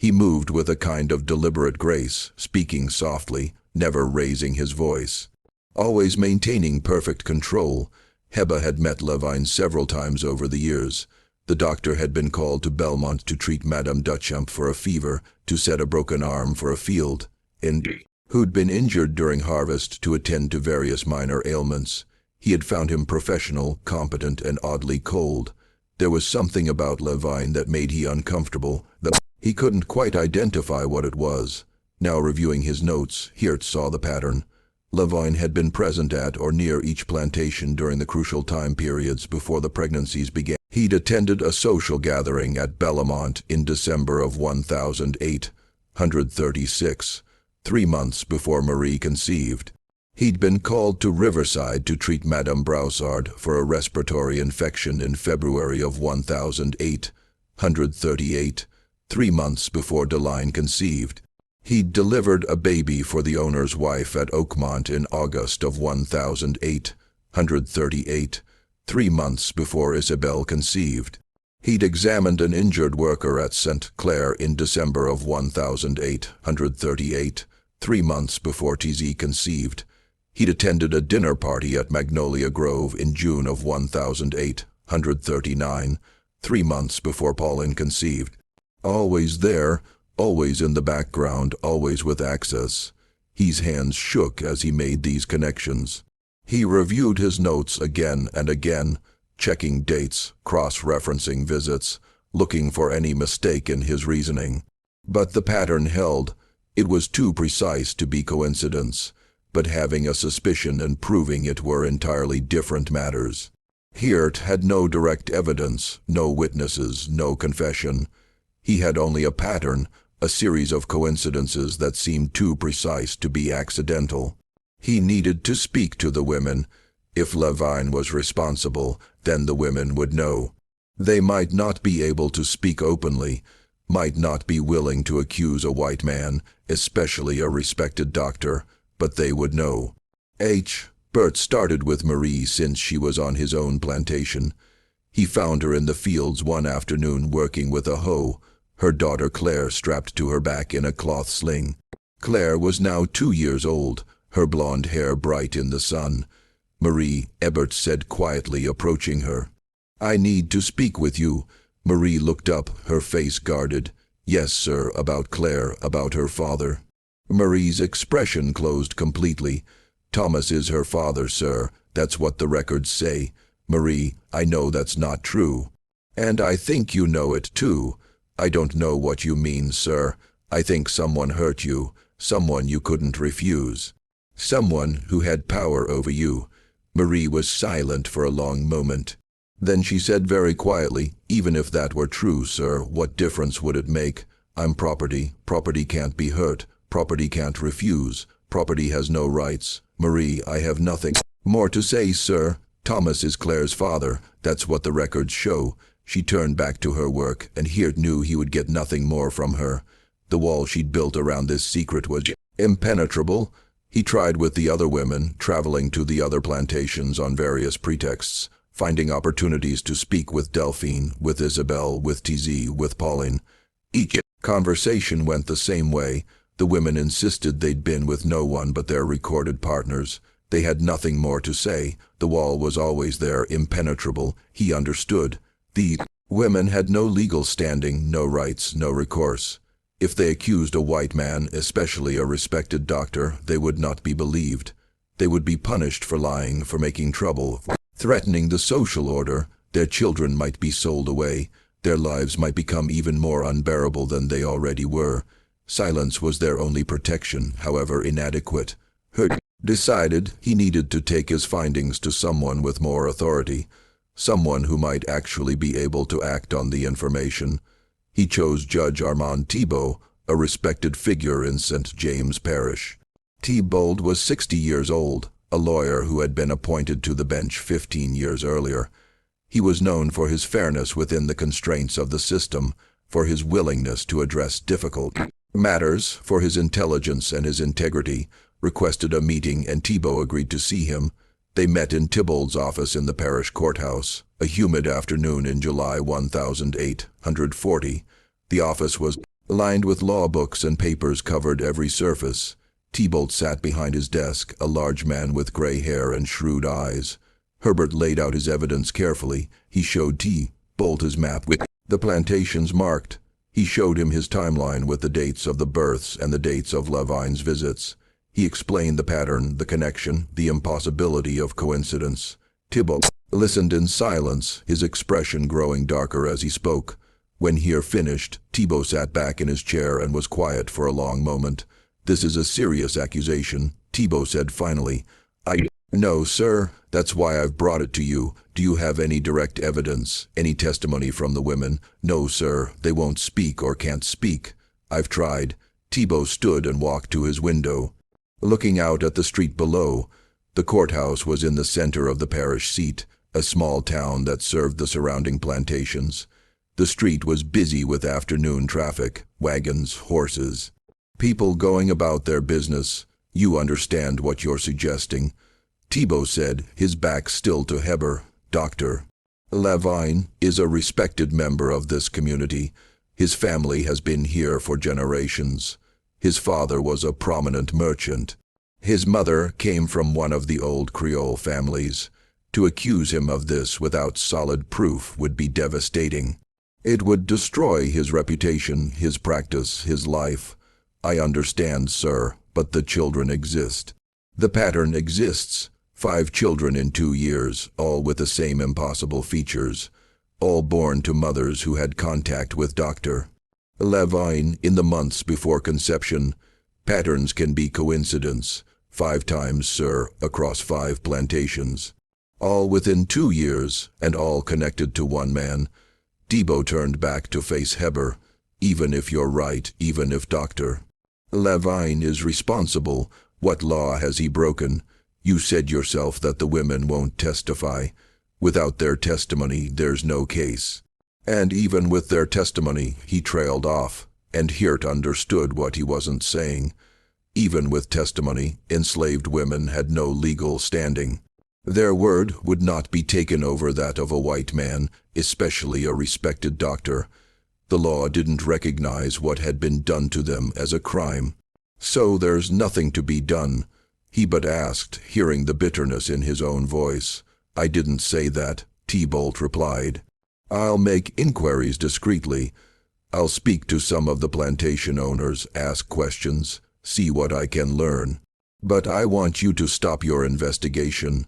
He moved with a kind of deliberate grace, speaking softly, never raising his voice, always maintaining perfect control. Heba had met Levine several times over the years. The doctor had been called to Belmont to treat Madame Duchamp for a fever, to set a broken arm for a field, and who'd been injured during harvest, to attend to various minor ailments. He had found him professional, competent, and oddly cold. There was something about Levine that made him uncomfortable. He couldn't quite identify what it was. Now reviewing his notes, Hirt saw the pattern. Levine had been present at or near each plantation during the crucial time periods before the pregnancies began. He'd attended a social gathering at Belmont in December of 1836, 3 months before Marie conceived. He'd been called to Riverside to treat Madame Broussard for a respiratory infection in February of 1838. 3 months before Deline conceived. He'd delivered a baby for the owner's wife at Oakmont in August of 1838, 3 months before Isabel conceived. He'd examined an injured worker at St. Clair in December of 1838, 3 months before TZ conceived. He'd attended a dinner party at Magnolia Grove in June of 1839, 3 months before Pauline conceived. Always there, always in the background, always with access. His hands shook as he made these connections. He reviewed his notes again and again, checking dates, cross-referencing visits, looking for any mistake in his reasoning. But the pattern held. It was too precise to be coincidence, but having a suspicion and proving it were entirely different matters. Hirt had no direct evidence, no witnesses, no confession. He had only a pattern, a series of coincidences that seemed too precise to be accidental. He needed to speak to the women. If Levine was responsible, then the women would know. They might not be able to speak openly, might not be willing to accuse a white man, especially a respected doctor, but they would know. Bert started with Marie since she was on his own plantation. He found her in the fields one afternoon working with a hoe, her daughter Claire strapped to her back in a cloth sling. Claire was now 2 years old, her blonde hair bright in the sun. "Marie," Ebert said quietly, approaching her. "I need to speak with you." Marie looked up, her face guarded. "Yes, sir, about Claire, about her father." Marie's expression closed completely. "Thomas is her father, sir. That's what the records say." "Marie, I know that's not true. And I think you know it too." "I don't know what you mean, sir. I think someone hurt you, someone you couldn't refuse. Someone who had power over you." Marie was silent for a long moment. Then she said very quietly, "Even if that were true, sir, what difference would it make? I'm property. Property can't be hurt. Property can't refuse. Property has no rights. Marie, I have nothing more to say, sir. Thomas is Claire's father. That's what the records show." She turned back to her work, and Geert knew he would get nothing more from her. The wall she'd built around this secret was impenetrable. He tried with the other women, traveling to the other plantations on various pretexts, finding opportunities to speak with Delphine, with Isabel, with TZ, with Pauline. Each conversation went the same way. The women insisted they'd been with no one but their recorded partners. They had nothing more to say. The wall was always there, impenetrable. He understood. The women had no legal standing, no rights, no recourse. If they accused a white man, especially a respected doctor, they would not be believed. They would be punished for lying, for making trouble, for threatening the social order. Their children might be sold away. Their lives might become even more unbearable than they already were. Silence was their only protection, however inadequate. Geert decided he needed to take his findings to someone with more authority, someone who might actually be able to act on the information. He chose Judge Armand Thibault, a respected figure in St. James Parish. Thibault was 60 years old, a lawyer who had been appointed to the bench 15 years earlier. He was known for his fairness within the constraints of the system, for his willingness to address difficult matters, for his intelligence and his integrity. Requested a meeting, and Thibault agreed to see him. They met in Thibault's office in the parish courthouse, a humid afternoon in July 1840. The office was lined with law books and papers covered every surface. Thibault sat behind his desk, a large man with gray hair and shrewd eyes. Herbert laid out his evidence carefully. He showed Thibault his map with the plantations marked. He showed him his timeline with the dates of the births and the dates of Levine's visits. He explained the pattern, the connection, the impossibility of coincidence. Thibault listened in silence, his expression growing darker as he spoke. When Geert finished, Thibault sat back in his chair and was quiet for a long moment. "This is a serious accusation," Thibault said finally. "I know, sir. That's why I've brought it to you. Do you have any direct evidence, any testimony from the women?" "No, sir. They won't speak or can't speak." "I've tried." Thibault stood and walked to his window, looking out at the street below. The courthouse was in the center of the parish seat, a small town that served the surrounding plantations. The street was busy with afternoon traffic, wagons, horses, people going about their business. "You understand what you're suggesting," Thibault said, his back still to Heber. "Dr. Levine is a respected member of this community. His family has been here for generations. His father was a prominent merchant. His mother came from one of the old Creole families. To accuse him of this without solid proof would be devastating. It would destroy his reputation, his practice, his life. I understand, sir, but the children exist. The pattern exists. 5 children in 2 years, all with the same impossible features, all born to mothers who had contact with Dr. Levine in the months before conception. Patterns can be coincidence. 5 times, sir, across 5 plantations. All within 2 years, and all connected to one man." Thibault turned back to face Heber. "Even if you're right, even if Dr. Levine is responsible, what law has he broken? You said yourself that the women won't testify. Without their testimony, there's no case." And even with their testimony, he trailed off, and Geert understood what he wasn't saying. Even with testimony, enslaved women had no legal standing. Their word would not be taken over that of a white man, especially a respected doctor. The law didn't recognize what had been done to them as a crime. So there's nothing to be done. He but asked, hearing the bitterness in his own voice. I didn't say that, T-Bolt replied. I'll make inquiries discreetly. I'll speak to some of the plantation owners, ask questions, see what I can learn. But I want you to stop your investigation.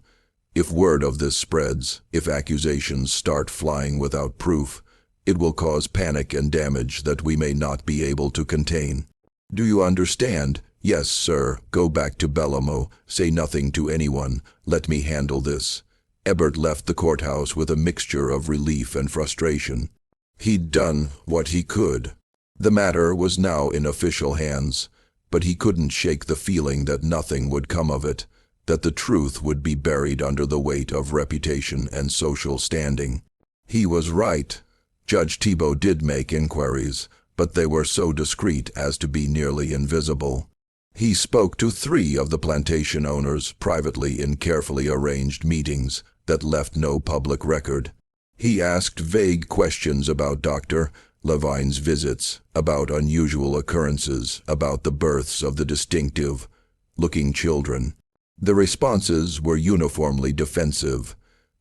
If word of this spreads, if accusations start flying without proof, it will cause panic and damage that we may not be able to contain. Do you understand? Yes, sir. Go back to Bellomo. Say nothing to anyone. Let me handle this. Ebert left the courthouse with a mixture of relief and frustration. He'd done what he could. The matter was now in official hands, but he couldn't shake the feeling that nothing would come of it, that the truth would be buried under the weight of reputation and social standing. He was right. Judge Thibault did make inquiries, but they were so discreet as to be nearly invisible. He spoke to 3 of the plantation owners privately in carefully arranged meetings that left no public record. He asked vague questions about Dr. Levine's visits, about unusual occurrences, about the births of the distinctive-looking children. The responses were uniformly defensive.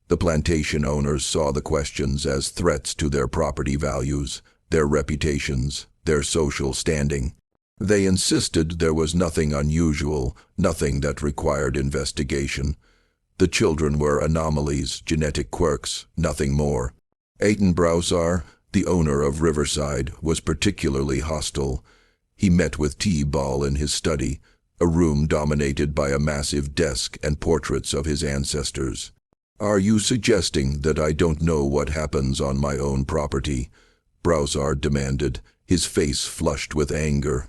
The plantation owners saw the questions as threats to their property values, their reputations, their social standing. They insisted there was nothing unusual, nothing that required investigation. The children were anomalies, genetic quirks, nothing more. Aiton Broussard, the owner of Riverside, was particularly hostile. He met with T-Ball in his study, a room dominated by a massive desk and portraits of his ancestors. Are you suggesting that I don't know what happens on my own property? Broussard demanded, his face flushed with anger.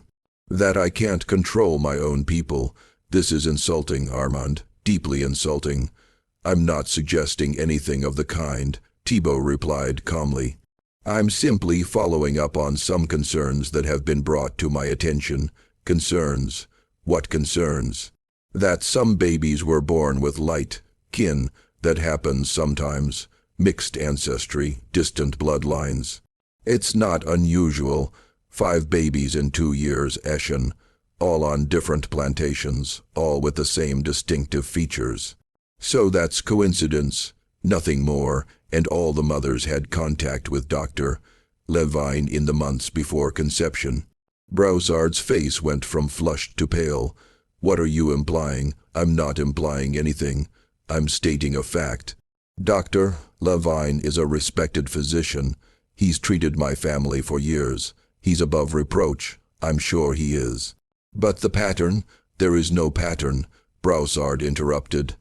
That I can't control my own people. This is insulting, Armand, deeply insulting. I'm not suggesting anything of the kind, Thibault replied calmly. I'm simply following up on some concerns that have been brought to my attention. Concerns. What concerns? That some babies were born with light kin. That happens sometimes. Mixed ancestry, distant bloodlines. It's not unusual. 5 babies in 2 years, Eshen, all on different plantations, all with the same distinctive features. So that's coincidence, nothing more, and all the mothers had contact with Dr. Levine in the months before conception. Broussard's face went from flushed to pale. What are you implying? I'm not implying anything. I'm stating a fact. Dr. Levine is a respected physician. He's treated my family for years. He's above reproach. I'm sure he is. But the pattern? There is no pattern, Broussard interrupted.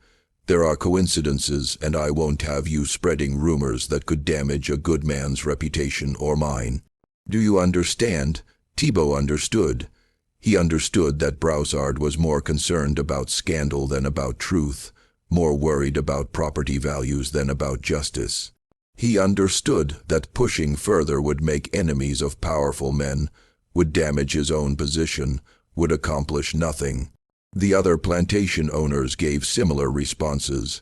There are coincidences, and I won't have you spreading rumors that could damage a good man's reputation or mine. Do you understand? Thibault understood. He understood that Broussard was more concerned about scandal than about truth, more worried about property values than about justice. He understood that pushing further would make enemies of powerful men, would damage his own position, would accomplish nothing. The other plantation owners gave similar responses.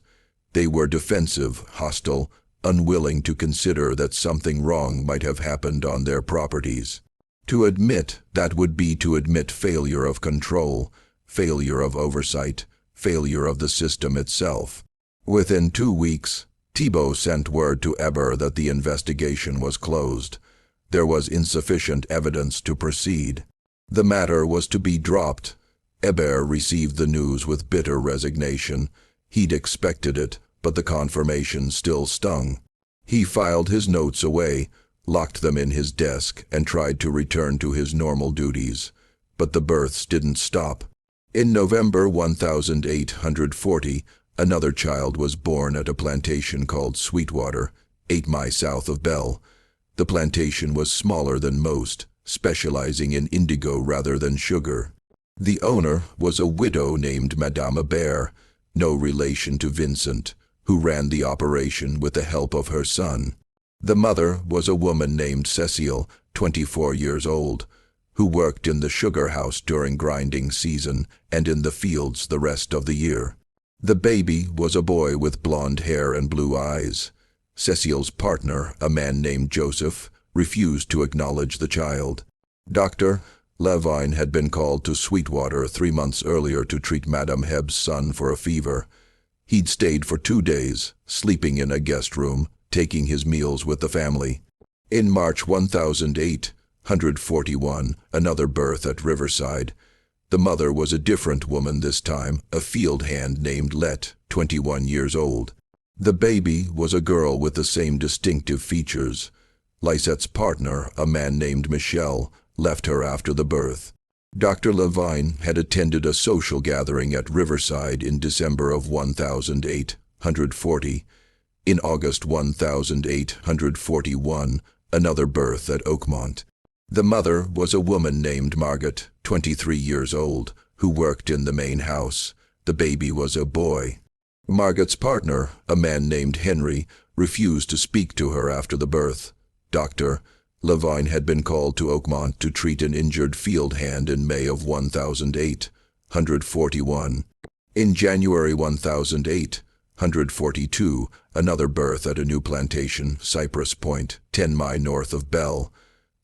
They were defensive, hostile, unwilling to consider that something wrong might have happened on their properties. To admit that would be to admit failure of control, failure of oversight, failure of the system itself. Within 2 weeks, Thibault sent word to Eber that the investigation was closed. There was insufficient evidence to proceed. The matter was to be dropped. Eber received the news with bitter resignation. He'd expected it, but the confirmation still stung. He filed his notes away, locked them in his desk, and tried to return to his normal duties. But the births didn't stop. In November 1840, another child was born at a plantation called Sweetwater, 8 miles south of Bell. The plantation was smaller than most, specializing in indigo rather than sugar. The owner was a widow named Madame Bear, no relation to Vincent, who ran the operation with the help of her son. The mother was a woman named Cecile, 24 years old, who worked in the sugar house during grinding season and in the fields the rest of the year. The baby was a boy with blonde hair and blue eyes. Cecile's partner, a man named Joseph, refused to acknowledge the child. Dr. Levine had been called to Sweetwater 3 months earlier to treat Madame Heb's son for a fever. He'd stayed for 2 days, sleeping in a guest room, taking his meals with the family. In March 1841, another birth at Riverside. The mother was a different woman this time, a field hand named Let, 21 years old. The baby was a girl with the same distinctive features. Lysette's partner, a man named Michel, left her after the birth. Dr. Levine had attended a social gathering at Riverside in December of 1840. In August 1841, another birth at Oakmont. The mother was a woman named Margaret, 23 years old, who worked in the main house. The baby was a boy. Margaret's partner, a man named Henry, refused to speak to her after the birth. Dr. Levine had been called to Oakmont to treat an injured field hand in May of 1841. In January 1842, another birth at a new plantation, Cypress Point, 10 miles north of Belle.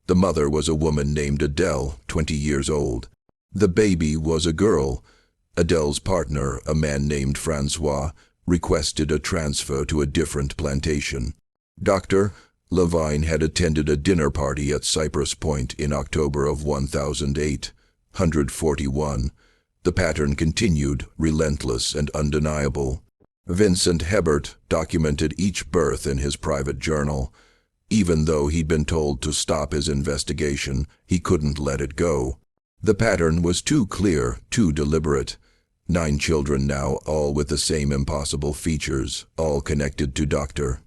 The mother was a woman named Adele, 20 years old. The baby was a girl. Adele's partner, a man named Francois, requested a transfer to a different plantation. Dr. Levine had attended a dinner party at Cypress Point in October of 1841. The pattern continued, relentless and undeniable. Vincent Hebert documented each birth in his private journal. Even though he'd been told to stop his investigation, he couldn't let it go. The pattern was too clear, too deliberate. 9 children now, all with the same impossible features, all connected to Dr.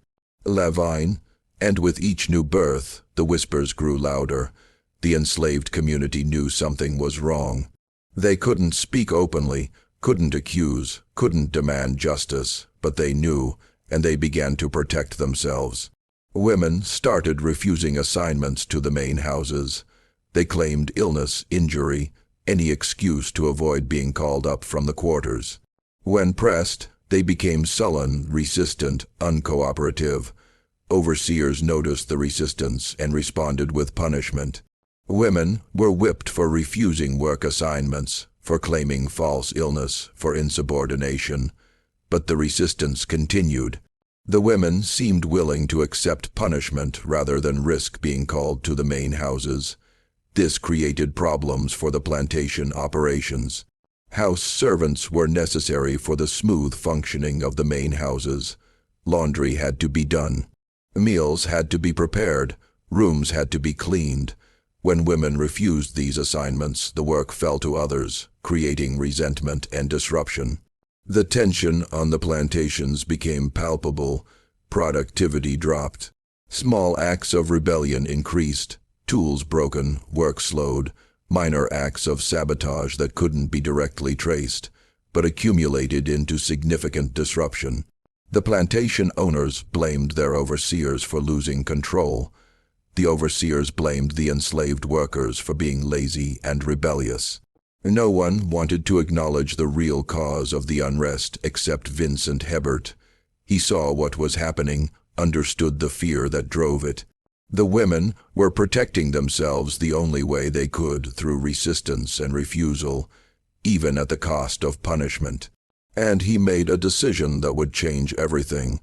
Levine. And with each new birth, the whispers grew louder. The enslaved community knew something was wrong. They couldn't speak openly, couldn't accuse, couldn't demand justice, but they knew, and they began to protect themselves. Women started refusing assignments to the main houses. They claimed illness, injury, any excuse to avoid being called up from the quarters. When pressed, they became sullen, resistant, uncooperative. Overseers noticed the resistance and responded with punishment. Women were whipped for refusing work assignments, for claiming false illness, for insubordination. But the resistance continued. The women seemed willing to accept punishment rather than risk being called to the main houses. This created problems for the plantation operations. House servants were necessary for the smooth functioning of the main houses. Laundry had to be done. Meals had to be prepared, rooms had to be cleaned. When women refused these assignments, the work fell to others, creating resentment and disruption. The tension on the plantations became palpable. Productivity dropped. Small acts of rebellion increased. Tools broken, work slowed. Minor acts of sabotage that couldn't be directly traced, but accumulated into significant disruption. The plantation owners blamed their overseers for losing control. The overseers blamed the enslaved workers for being lazy and rebellious. No one wanted to acknowledge the real cause of the unrest except Vincent Hebert. He saw what was happening, understood the fear that drove it. The women were protecting themselves the only way they could, through resistance and refusal, even at the cost of punishment. And he made a decision that would change everything.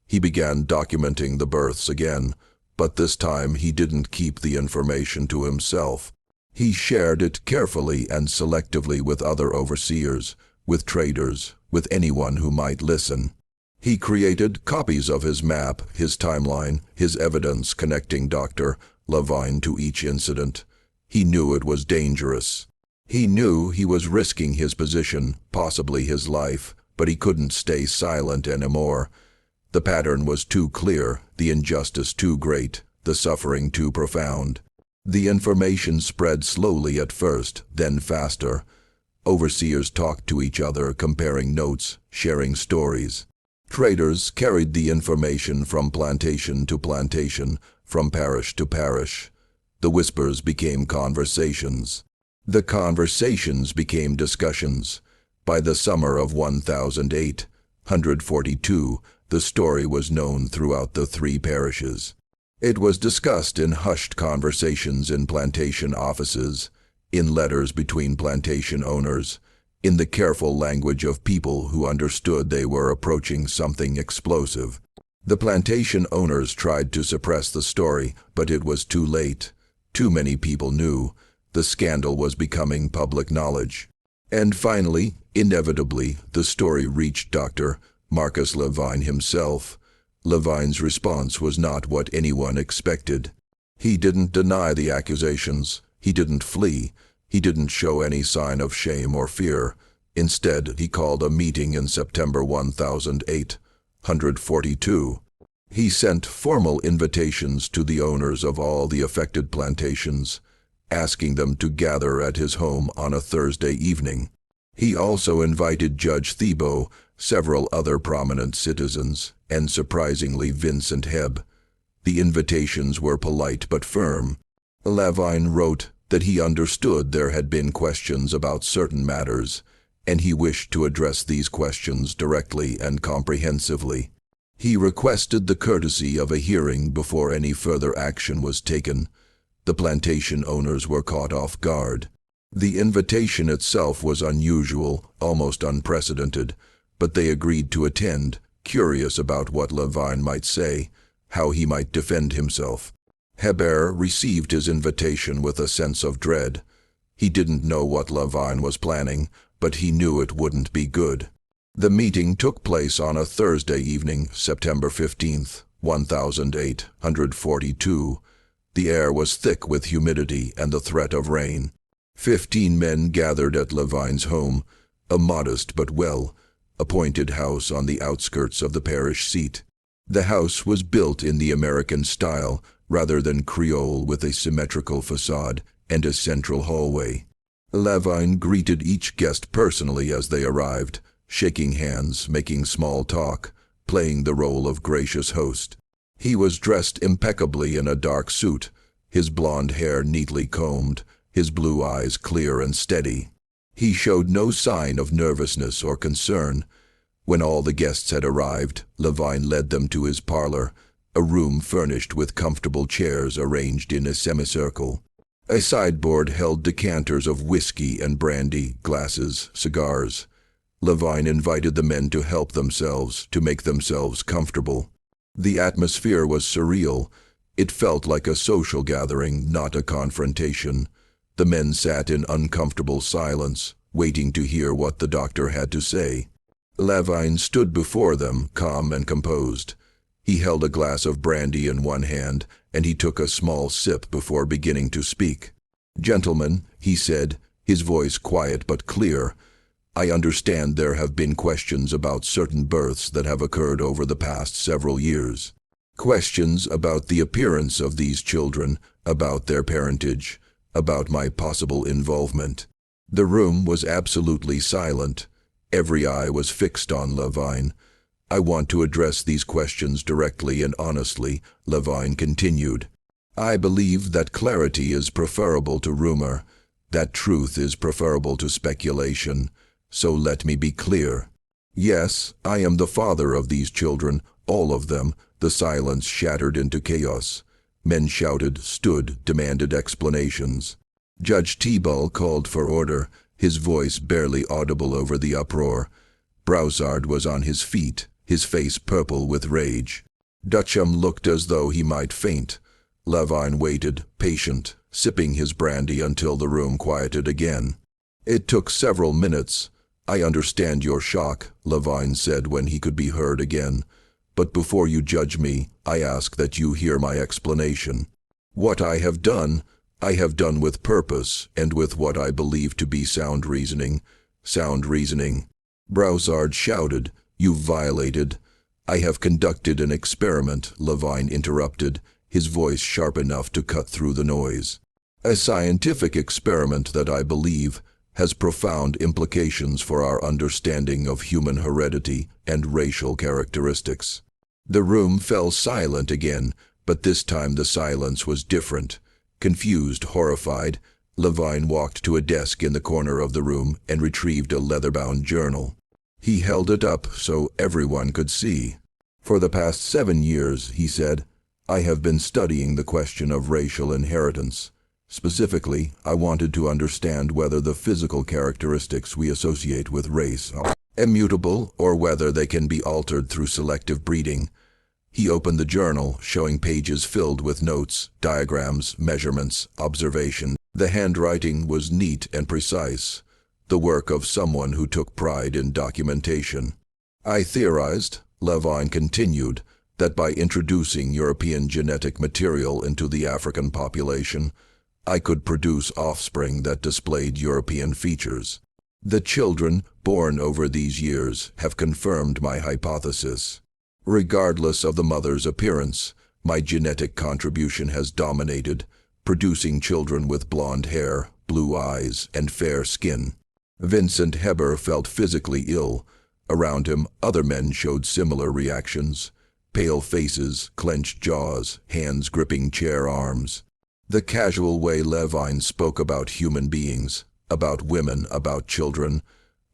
He began documenting the births again, but this time he didn't keep the information to himself. He shared it carefully and selectively with other overseers, with traders, with anyone who might listen. He created copies of his map, his timeline, his evidence connecting Dr. Levine to each incident. He knew it was dangerous. He knew he was risking his position, possibly his life, but he couldn't stay silent anymore. The pattern was too clear, the injustice too great, the suffering too profound. The information spread slowly at first, then faster. Overseers talked to each other, comparing notes, sharing stories. Traders carried the information from plantation to plantation, from parish to parish. The whispers became conversations. The conversations became discussions. By the summer of 1842, the story was known throughout the 3 parishes. It was discussed in hushed conversations in plantation offices, in letters between plantation owners, in the careful language of people who understood they were approaching something explosive. The plantation owners tried to suppress the story, but it was too late. Too many people knew. The scandal was becoming public knowledge. And finally, inevitably, the story reached Dr. Marcus Levine himself. Levine's response was not what anyone expected. He didn't deny the accusations. He didn't flee. He didn't show any sign of shame or fear. Instead, he called a meeting in September 1842. He sent formal invitations to the owners of all the affected plantations, asking them to gather at his home on a Thursday evening. He also invited Judge Thibault, several other prominent citizens, and surprisingly Vincent Hebb. The invitations were polite but firm. Levine wrote that he understood there had been questions about certain matters, and he wished to address these questions directly and comprehensively. He requested the courtesy of a hearing before any further action was taken. The plantation owners were caught off guard. The invitation itself was unusual, almost unprecedented, but they agreed to attend, curious about what Levine might say, how he might defend himself. Hebert received his invitation with a sense of dread. He didn't know what Levine was planning, but he knew it wouldn't be good. The meeting took place on a Thursday evening, September 15th, 1842. The air was thick with humidity and the threat of rain. 15 men gathered at Levine's home, a modest but well-appointed house on the outskirts of the parish seat. The house was built in the American style, rather than Creole, with a symmetrical facade and a central hallway. Levine greeted each guest personally as they arrived, shaking hands, making small talk, playing the role of gracious host. He was dressed impeccably in a dark suit, his blonde hair neatly combed, his blue eyes clear and steady. He showed no sign of nervousness or concern. When all the guests had arrived, Levine led them to his parlor, a room furnished with comfortable chairs arranged in a semicircle. A sideboard held decanters of whiskey and brandy, glasses, cigars. Levine invited the men to help themselves, to make themselves comfortable. The atmosphere was surreal. It felt like a social gathering, not a confrontation. The men sat in uncomfortable silence, waiting to hear what the doctor had to say. Levine stood before them, calm and composed. He held a glass of brandy in one hand, and he took a small sip before beginning to speak. "Gentlemen," he said, his voice quiet but clear, "I understand there have been questions about certain births that have occurred over the past several years. Questions about the appearance of these children, about their parentage, about my possible involvement." The room was absolutely silent. Every eye was fixed on Levine. "I want to address these questions directly and honestly," Levine continued. "I believe that clarity is preferable to rumor, that truth is preferable to speculation. So let me be clear. Yes, I am the father of these children, all of them." The silence shattered into chaos. Men shouted, stood, demanded explanations. Judge Thibault called for order, his voice barely audible over the uproar. Broussard was on his feet, his face purple with rage. Dutcham looked as though he might faint. Levine waited, patient, sipping his brandy until the room quieted again. It took several minutes. "I understand your shock," Levine said when he could be heard again. "But before you judge me, I ask that you hear my explanation. What I have done with purpose and with what I believe to be sound reasoning." "Sound reasoning," Broussard shouted. "You've violated—" "I have conducted an experiment," Levine interrupted, his voice sharp enough to cut through the noise. "A scientific experiment that I believe has profound implications for our understanding of human heredity and racial characteristics." The room fell silent again, but this time the silence was different. Confused, horrified, Levine walked to a desk in the corner of the room and retrieved a leather-bound journal. He held it up so everyone could see. "For the past 7 years," he said, "I have been studying the question of racial inheritance. Specifically, I wanted to understand whether the physical characteristics we associate with race are immutable or whether they can be altered through selective breeding." He opened the journal, showing pages filled with notes, diagrams, measurements, observations. The handwriting was neat and precise, the work of someone who took pride in documentation. "I theorized," Levine continued, "that by introducing European genetic material into the African population, I could produce offspring that displayed European features. The children born over these years have confirmed my hypothesis. Regardless of the mother's appearance, my genetic contribution has dominated, producing children with blonde hair, blue eyes, and fair skin." Vincent Heber felt physically ill. Around him, other men showed similar reactions. Pale faces, clenched jaws, hands gripping chair arms. The casual way Levine spoke about human beings, about women, about children,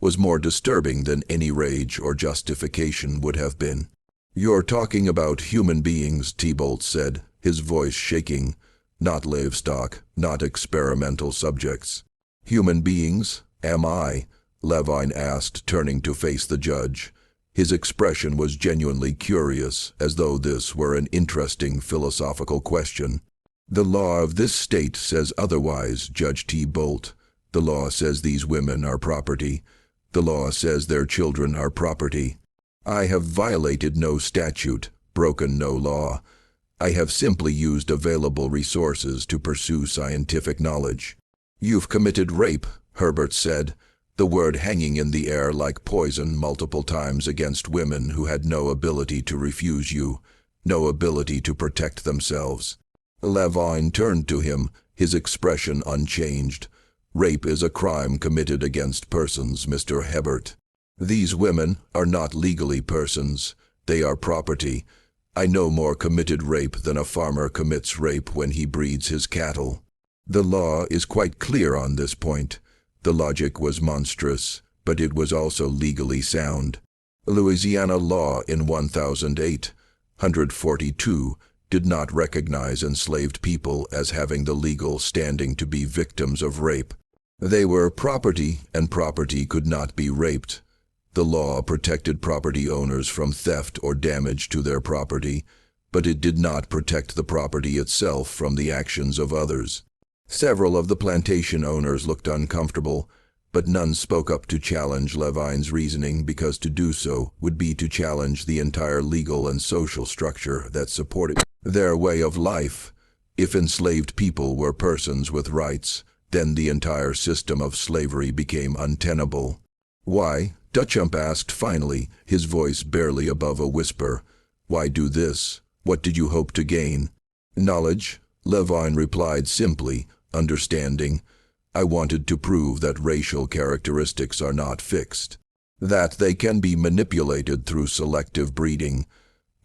was more disturbing than any rage or justification would have been. "You're talking about human beings," Thibault said, his voice shaking. "Not livestock, not experimental subjects." "Human beings? Am I?" Levine asked, turning to face the judge. His expression was genuinely curious, as though this were an interesting philosophical question. "The law of this state says otherwise, Judge Thibault. The law says these women are property. The law says their children are property. I have violated no statute, broken no law. I have simply used available resources to pursue scientific knowledge." "You've committed rape," Herbert said, the word hanging in the air like poison multiple times against women who had no ability to refuse you, no ability to protect themselves. Levine turned to him, his expression unchanged. "Rape is a crime committed against persons, Mr. Hebert. These women are not legally persons. They are property. I no more committed rape than a farmer commits rape when he breeds his cattle." The law is quite clear on this point. The logic was monstrous, but it was also legally sound. Louisiana law in 1842 did not recognize enslaved people as having the legal standing to be victims of rape. They were property, and property could not be raped. The law protected property owners from theft or damage to their property, but it did not protect the property itself from the actions of others. Several of the plantation owners looked uncomfortable, but none spoke up to challenge Levine's reasoning, because to do so would be to challenge the entire legal and social structure that supported their way of life. If enslaved people were persons with rights, then the entire system of slavery became untenable. "Why?" Duchamp asked finally, his voice barely above a whisper. "Why do this? What did you hope to gain?" "Knowledge," Levine replied simply, understanding. "I wanted to prove that racial characteristics are not fixed, that they can be manipulated through selective breeding.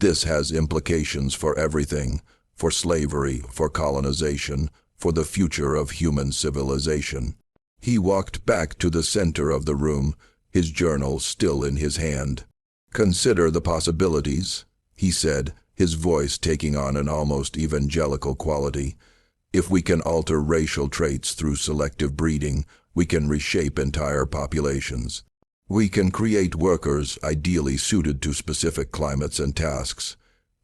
This has implications for everything, for slavery, for colonization, for the future of human civilization." He walked back to the center of the room, his journal still in his hand. "Consider the possibilities," he said, his voice taking on an almost evangelical quality. "If we can alter racial traits through selective breeding, we can reshape entire populations. We can create workers ideally suited to specific climates and tasks.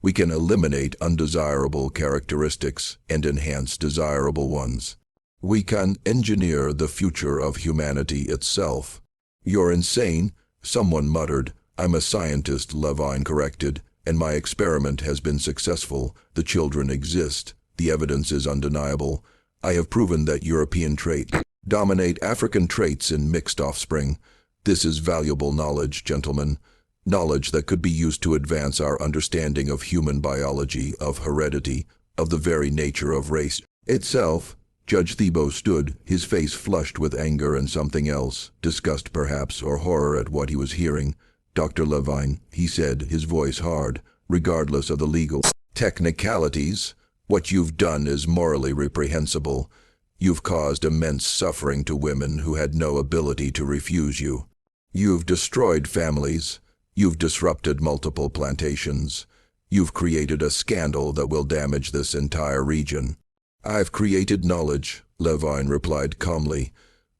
We can eliminate undesirable characteristics and enhance desirable ones. We can engineer the future of humanity itself." "You're insane," someone muttered. "I'm a scientist," Levine corrected, "and my experiment has been successful. The children exist. The evidence is undeniable. I have proven that European traits dominate African traits in mixed offspring. This is valuable knowledge, gentlemen. Knowledge that could be used to advance our understanding of human biology, of heredity, of the very nature of race itself." Judge Thibault stood, his face flushed with anger and something else, disgust perhaps, or horror at what he was hearing. "Dr. Levine," he said, his voice hard, "regardless of the legal technicalities, What you've done is morally reprehensible. You've caused immense suffering to women who had no ability to refuse you. You've destroyed families. You've disrupted multiple plantations. You've created a scandal that will damage this entire region. I've created knowledge, Levine replied calmly.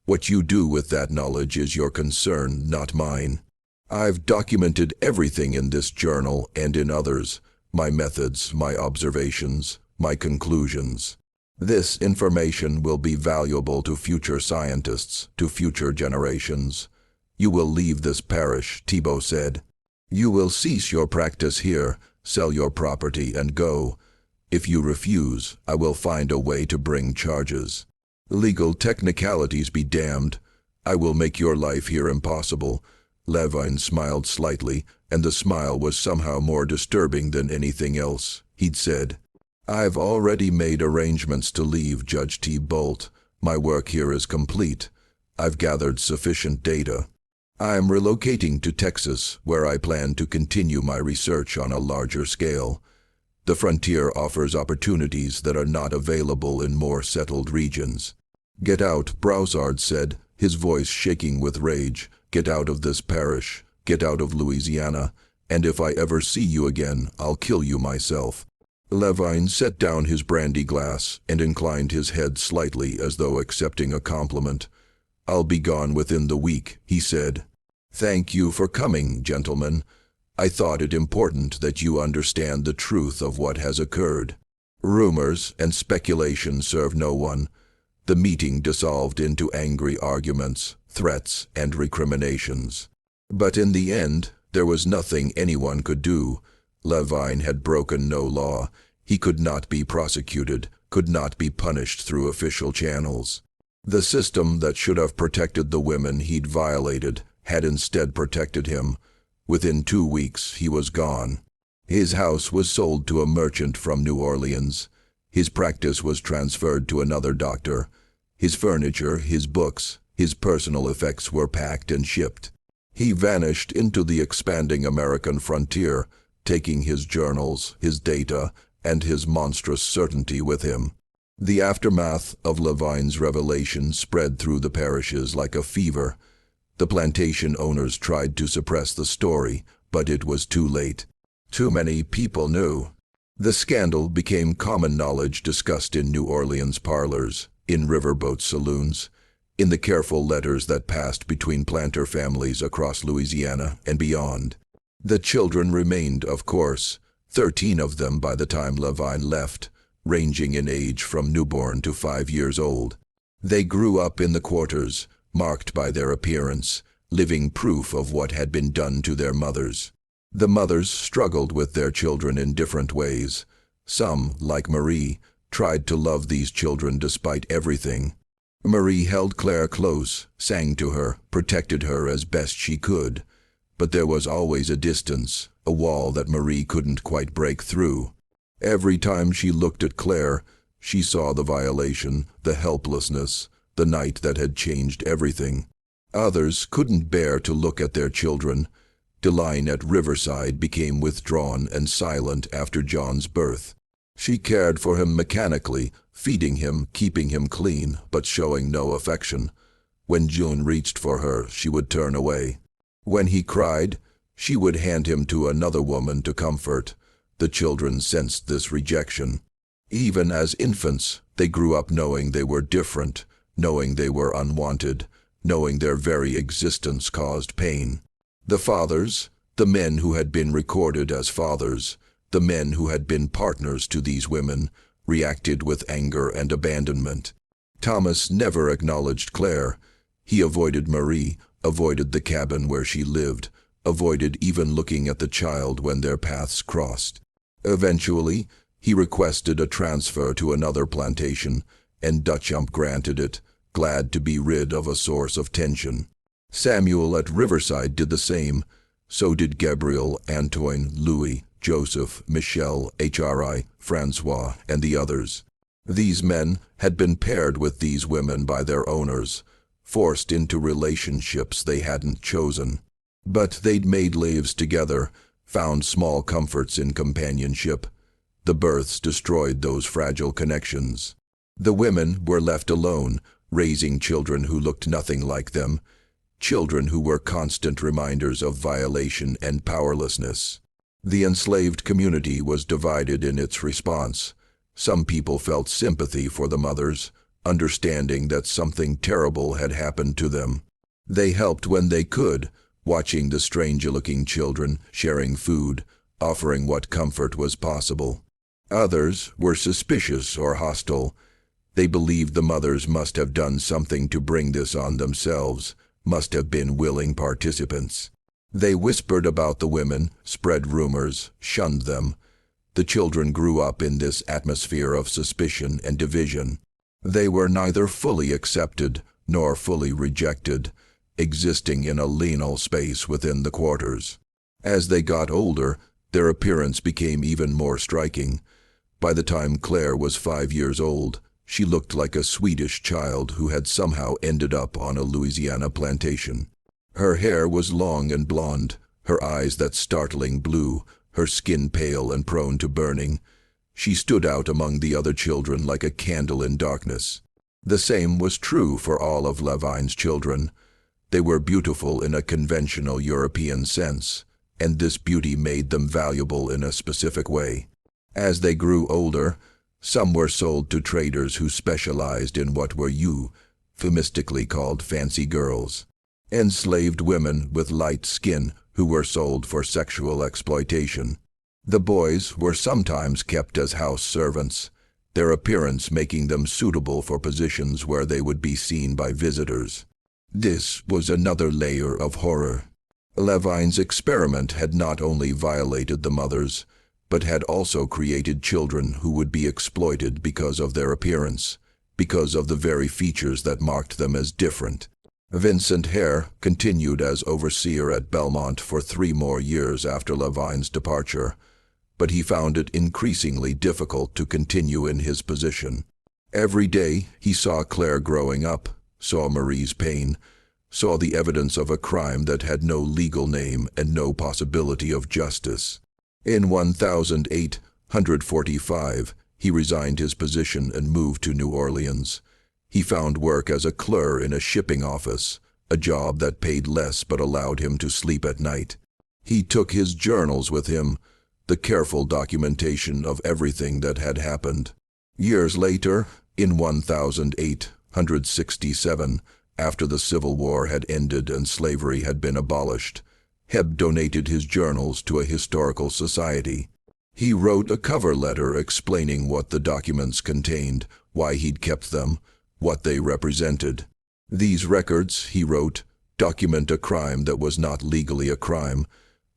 What you do with that knowledge is your concern, not mine. I've documented everything in this journal and in others, my methods, my observations, my conclusions. This information will be valuable to future scientists, to future generations. You will leave this parish, Thibault said. You will cease your practice here, sell your property and go. If you refuse, I will find a way to bring charges. Legal technicalities be damned. I will make your life here impossible. Levine smiled slightly, and the smile was somehow more disturbing than anything else. He'd said, I've already made arrangements to leave, Judge T. Bolt. My work here is complete. I've gathered sufficient data. I'm relocating to Texas, where I plan to continue my research on a larger scale. The frontier offers opportunities that are not available in more settled regions. Get out, Broussard said, his voice shaking with rage. Get out of this parish. Get out of Louisiana. And if I ever see you again, I'll kill you myself. Levine set down his brandy glass and inclined his head slightly as though accepting a compliment. I'll be gone within the week, he said. Thank you for coming, gentlemen. I thought it important that you understand the truth of what has occurred. Rumors and speculation serve no one. The meeting dissolved into angry arguments, threats, and recriminations. But in the end, there was nothing anyone could do. Levine had broken no law. He could not be prosecuted, could not be punished through official channels. The system that should have protected the women he'd violated had instead protected him. Within 2 weeks, he was gone. His house was sold to a merchant from New Orleans. His practice was transferred to another doctor. His furniture, his books, his personal effects were packed and shipped. He vanished into the expanding American frontier, taking his journals, his data, and his monstrous certainty with him. The aftermath of Levine's revelation spread through the parishes like a fever. The plantation owners tried to suppress the story, but it was too late. Too many people knew. The scandal became common knowledge discussed in New Orleans parlors, in riverboat saloons, in the careful letters that passed between planter families across Louisiana and beyond. The children remained, of course, 13 of them by the time Levine left, ranging in age from newborn to 5 years old. They grew up in the quarters, marked by their appearance, living proof of what had been done to their mothers. The mothers struggled with their children in different ways. Some, like Marie, tried to love these children despite everything. Marie held Claire close, sang to her, protected her as best she could. But there was always a distance, a wall that Marie couldn't quite break through. Every time she looked at Claire, she saw the violation, the helplessness, the night that had changed everything. Others couldn't bear to look at their children. Deline at Riverside became withdrawn and silent after John's birth. She cared for him mechanically, feeding him, keeping him clean, but showing no affection. When June reached for her, she would turn away. When he cried, she would hand him to another woman to comfort. The children sensed this rejection. Even as infants, they grew up knowing they were different, knowing they were unwanted, knowing their very existence caused pain. The fathers, the men who had been recorded as fathers, the men who had been partners to these women, reacted with anger and abandonment. Thomas never acknowledged Claire. He avoided Marie, avoided the cabin where she lived, avoided even looking at the child when their paths crossed. Eventually, he requested a transfer to another plantation, and Dutchamp granted it, glad to be rid of a source of tension. Samuel at Riverside did the same. So did Gabriel, Antoine, Louis, Joseph, Michel, HRI, Francois, and the others. These men had been paired with these women by their owners, forced into relationships they hadn't chosen. But they'd made lives together, found small comforts in companionship. The births destroyed those fragile connections. The women were left alone, raising children who looked nothing like them, children who were constant reminders of violation and powerlessness. The enslaved community was divided in its response. Some people felt sympathy for the mothers, understanding that something terrible had happened to them. They helped when they could, watching the strange-looking children, sharing food, offering what comfort was possible. Others were suspicious or hostile. They believed the mothers must have done something to bring this on themselves, must have been willing participants. They whispered about the women, spread rumors, shunned them. The children grew up in this atmosphere of suspicion and division. They were neither fully accepted nor fully rejected, existing in a liminal space within the quarters. As they got older, their appearance became even more striking. By the time Claire was 5 years old, she looked like a Swedish child who had somehow ended up on a Louisiana plantation. Her hair was long and blonde, her eyes that startling blue, her skin pale and prone to burning. She stood out among the other children like a candle in darkness. The same was true for all of Levine's children. They were beautiful in a conventional European sense, and this beauty made them valuable in a specific way. As they grew older, some were sold to traders who specialized in what were euphemistically called fancy girls. Enslaved women with light skin who were sold for sexual exploitation. The boys were sometimes kept as house servants, their appearance making them suitable for positions where they would be seen by visitors. This was another layer of horror. Levine's experiment had not only violated the mothers, but had also created children who would be exploited because of their appearance, because of the very features that marked them as different. Vincent Hare continued as overseer at Belmont for 3 more years after Levine's departure, but he found it increasingly difficult to continue in his position. Every day he saw Claire growing up, saw Marie's pain, saw the evidence of a crime that had no legal name and no possibility of justice. In 1845, he resigned his position and moved to New Orleans. He found work as a clerk in a shipping office, a job that paid less but allowed him to sleep at night. He took his journals with him, the careful documentation of everything that had happened. Years later, in 1867, after the Civil War had ended and slavery had been abolished, Hebb donated his journals to a historical society. He wrote a cover letter explaining what the documents contained, why he'd kept them, what they represented. These records, he wrote, document a crime that was not legally a crime,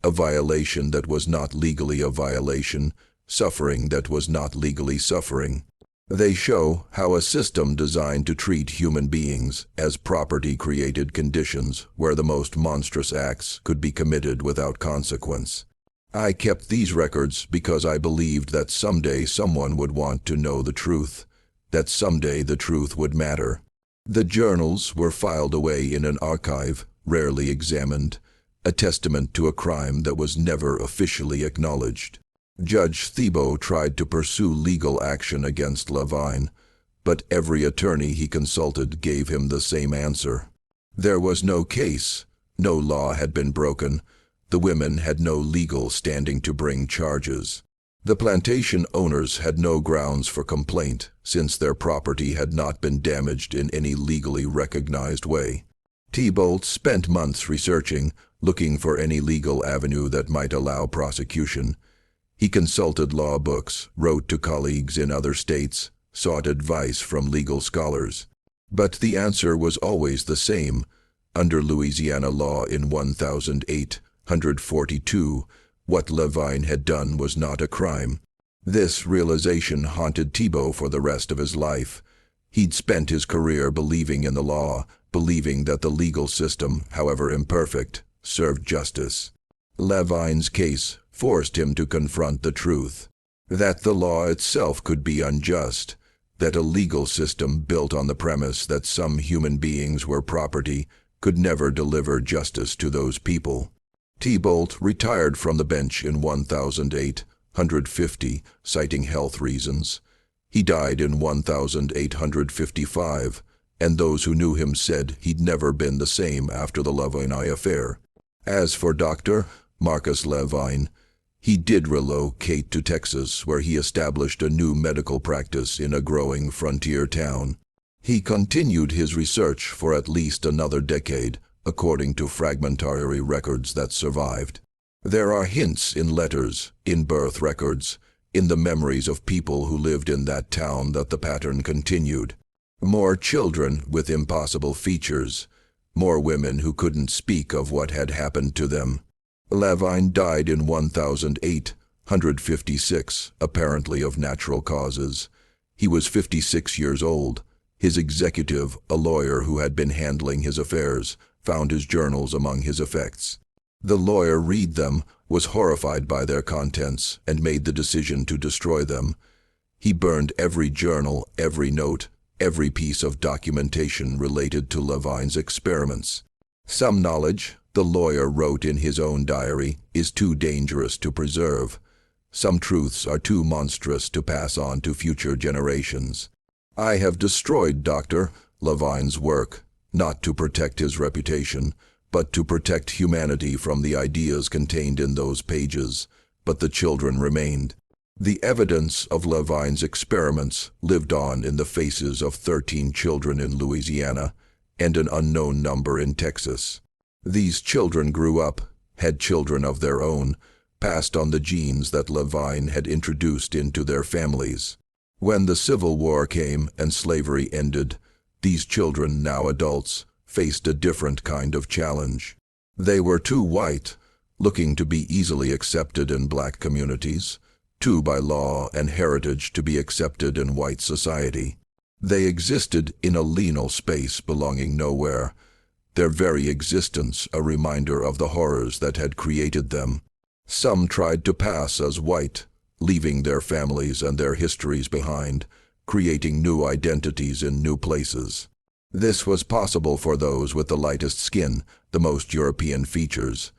a violation that was not legally a violation, suffering that was not legally suffering. They show how a system designed to treat human beings as property created conditions where the most monstrous acts could be committed without consequence. I kept these records because I believed that someday someone would want to know the truth, that someday the truth would matter. The journals were filed away in an archive, rarely examined, a testament to a crime that was never officially acknowledged. Judge Thibault tried to pursue legal action against Levine, but every attorney he consulted gave him the same answer. There was no case, no law had been broken, the women had no legal standing to bring charges. The plantation owners had no grounds for complaint, since their property had not been damaged in any legally recognized way. Thibault spent months researching, looking for any legal avenue that might allow prosecution. He consulted law books, wrote to colleagues in other states, sought advice from legal scholars. But the answer was always the same. Under Louisiana law in 1842, what Levine had done was not a crime. This realization haunted Thibault for the rest of his life. He'd spent his career believing in the law, believing that the legal system, however imperfect, served justice. Levine's case forced him to confront the truth, that the law itself could be unjust, that a legal system built on the premise that some human beings were property could never deliver justice to those people. Thibault retired from the bench in 1886 150, citing health reasons. He died in 1855, and those who knew him said he'd never been the same after the Louisiana affair. As for Dr. Marcus Levine, he did relocate to Texas, where he established a new medical practice in a growing frontier town. He continued his research for at least another decade, according to fragmentary records that survived. There are hints in letters, in birth records, in the memories of people who lived in that town that the pattern continued. More children with impossible features, more women who couldn't speak of what had happened to them. Levine died in 1856, apparently of natural causes. He was 56 years old. His executive, a lawyer who had been handling his affairs, found his journals among his effects. The lawyer read them, was horrified by their contents, and made the decision to destroy them. He burned every journal, every note, every piece of documentation related to Levine's experiments. Some knowledge, the lawyer wrote in his own diary, is too dangerous to preserve. Some truths are too monstrous to pass on to future generations. I have destroyed Dr. Levine's work, not to protect his reputation, but to protect humanity from the ideas contained in those pages, but the children remained. The evidence of Levine's experiments lived on in the faces of 13 children in Louisiana and an unknown number in Texas. These children grew up, had children of their own, passed on the genes that Levine had introduced into their families. When the Civil War came and slavery ended, these children, now adults, faced a different kind of challenge. They were too white, looking to be easily accepted in black communities, too by law and heritage to be accepted in white society. They existed in a liminal space belonging nowhere, their very existence a reminder of the horrors that had created them. Some tried to pass as white, leaving their families and their histories behind, creating new identities in new places. This was possible for those with the lightest skin, the most European features.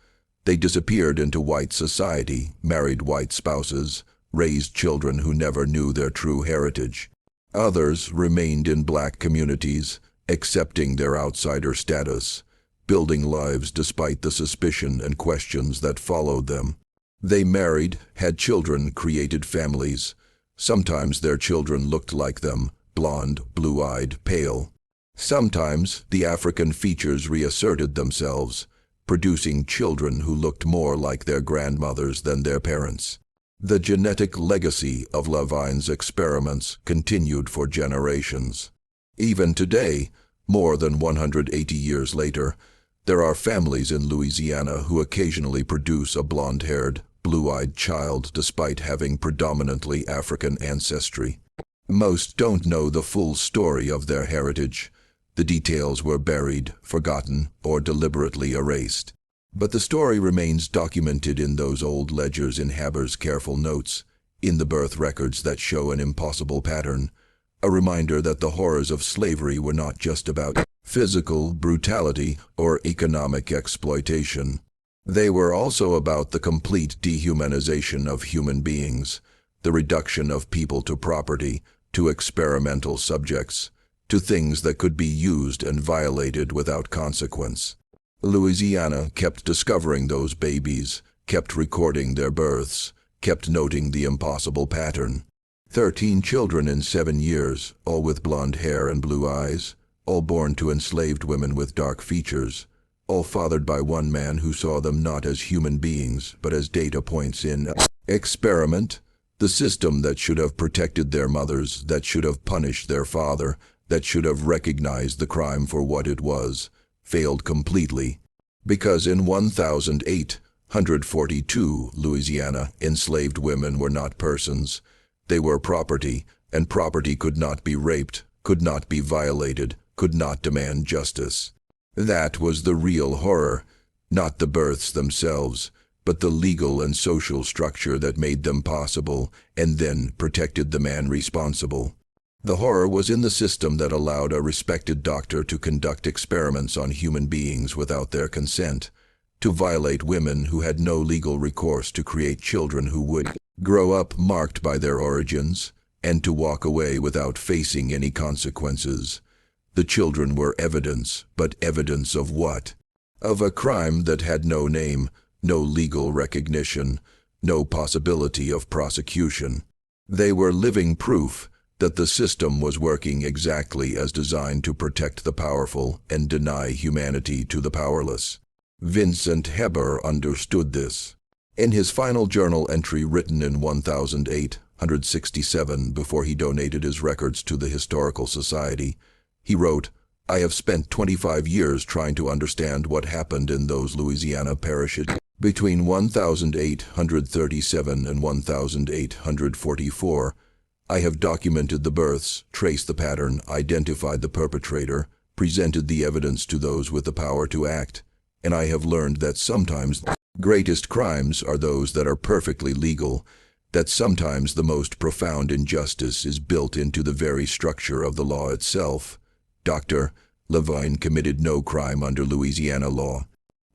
They disappeared into white society, married white spouses, raised children who never knew their true heritage. Others remained in black communities, accepting their outsider status, building lives despite the suspicion and questions that followed them. They married, had children, created families. Sometimes their children looked like them, blonde, blue-eyed, pale. Sometimes the African features reasserted themselves, producing children who looked more like their grandmothers than their parents. The genetic legacy of Levine's experiments continued for generations. Even today, more than 180 years later, there are families in Louisiana who occasionally produce a blonde-haired, blue-eyed child despite having predominantly African ancestry. Most don't know the full story of their heritage. The details were buried, forgotten, or deliberately erased. But the story remains documented in those old ledgers, in Haber's careful notes, in the birth records that show an impossible pattern, a reminder that the horrors of slavery were not just about physical brutality or economic exploitation. They were also about the complete dehumanization of human beings, the reduction of people to property, to experimental subjects, to things that could be used and violated without consequence. Louisiana kept discovering those babies, kept recording their births, kept noting the impossible pattern. 13 children in 7 years, all with blonde hair and blue eyes, all born to enslaved women with dark features, all fathered by one man who saw them not as human beings, but as data points in an experiment, the system that should have protected their mothers, that should have punished their father, that should have recognized the crime for what it was, failed completely. Because in 1842, Louisiana, enslaved women were not persons. They were property, and property could not be raped, could not be violated, could not demand justice. That was the real horror, not the births themselves, but the legal and social structure that made them possible and then protected the man responsible. The horror was in the system that allowed a respected doctor to conduct experiments on human beings without their consent, to violate women who had no legal recourse, to create children who would grow up marked by their origins, and to walk away without facing any consequences. The children were evidence, but evidence of what? Of a crime that had no name, no legal recognition, no possibility of prosecution. They were living proof that the system was working exactly as designed to protect the powerful and deny humanity to the powerless. Vincent Heber understood this. In his final journal entry written in 1867 before he donated his records to the Historical Society, he wrote, "I have spent 25 years trying to understand what happened in those Louisiana parishes between 1837 and 1844. I have documented the births, traced the pattern, identified the perpetrator, presented the evidence to those with the power to act, and I have learned that sometimes the greatest crimes are those that are perfectly legal, that sometimes the most profound injustice is built into the very structure of the law itself. Dr. Levine committed no crime under Louisiana law.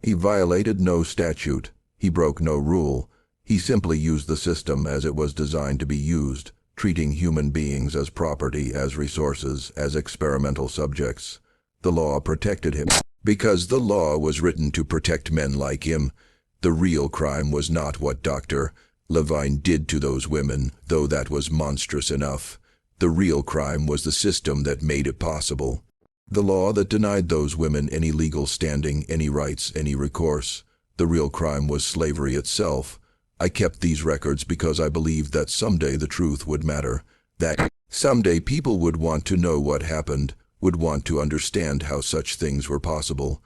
He violated no statute. He broke no rule. He simply used the system as it was designed to be used, treating human beings as property, as resources, as experimental subjects. The law protected him. Because the law was written to protect men like him, the real crime was not what Dr. Levine did to those women, though that was monstrous enough. The real crime was the system that made it possible. The law that denied those women any legal standing, any rights, any recourse. The real crime was slavery itself. I kept these records because I believed that someday the truth would matter, that someday people would want to know what happened, would want to understand how such things were possible.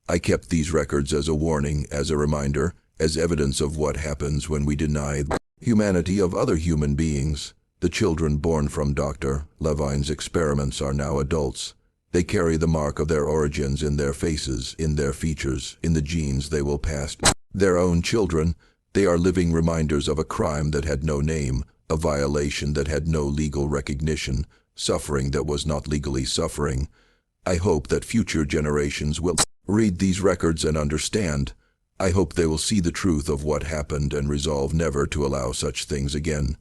I kept these records as a warning, as a reminder, as evidence of what happens when we deny the humanity of other human beings. The children born from Dr. Levine's experiments are now adults. They carry the mark of their origins in their faces, in their features, in the genes they will pass to their own children. They are living reminders of a crime that had no name, a violation that had no legal recognition, suffering that was not legally suffering. I hope that future generations will read these records and understand. I hope they will see the truth of what happened and resolve never to allow such things again.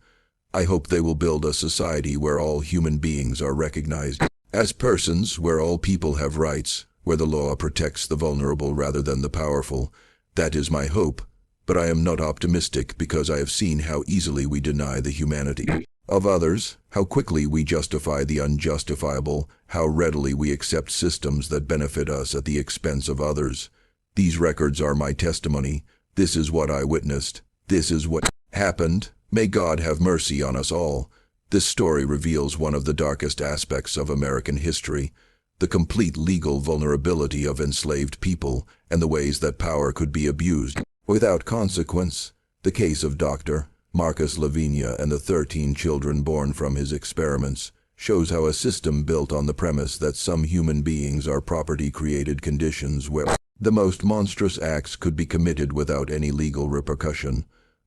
I hope they will build a society where all human beings are recognized as persons, where all people have rights, where the law protects the vulnerable rather than the powerful. That is my hope. But I am not optimistic because I have seen how easily we deny the humanity of others, how quickly we justify the unjustifiable, how readily we accept systems that benefit us at the expense of others. These records are my testimony. This is what I witnessed. This is what happened. May God have mercy on us all. This story reveals one of the darkest aspects of American history, the complete legal vulnerability of enslaved people and the ways that power could be abused without consequence. The case of Dr. Marcus Lavinia and the 13 children born from his experiments shows how a system built on the premise that some human beings are property created conditions where the most monstrous acts could be committed without any legal repercussion.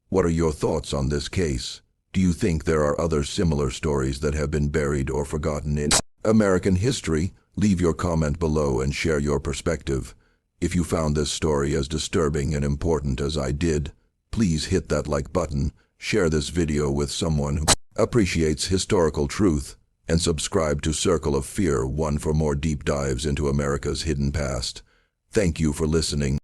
What are your thoughts on this case? Do you think there are other similar stories that have been buried or forgotten in American history? Leave your comment below and share your perspective. If you found this story as disturbing and important as I did, please hit that like button, share this video with someone who appreciates historical truth, and subscribe to Circle of Fear 1 for more deep dives into America's hidden past. Thank you for listening.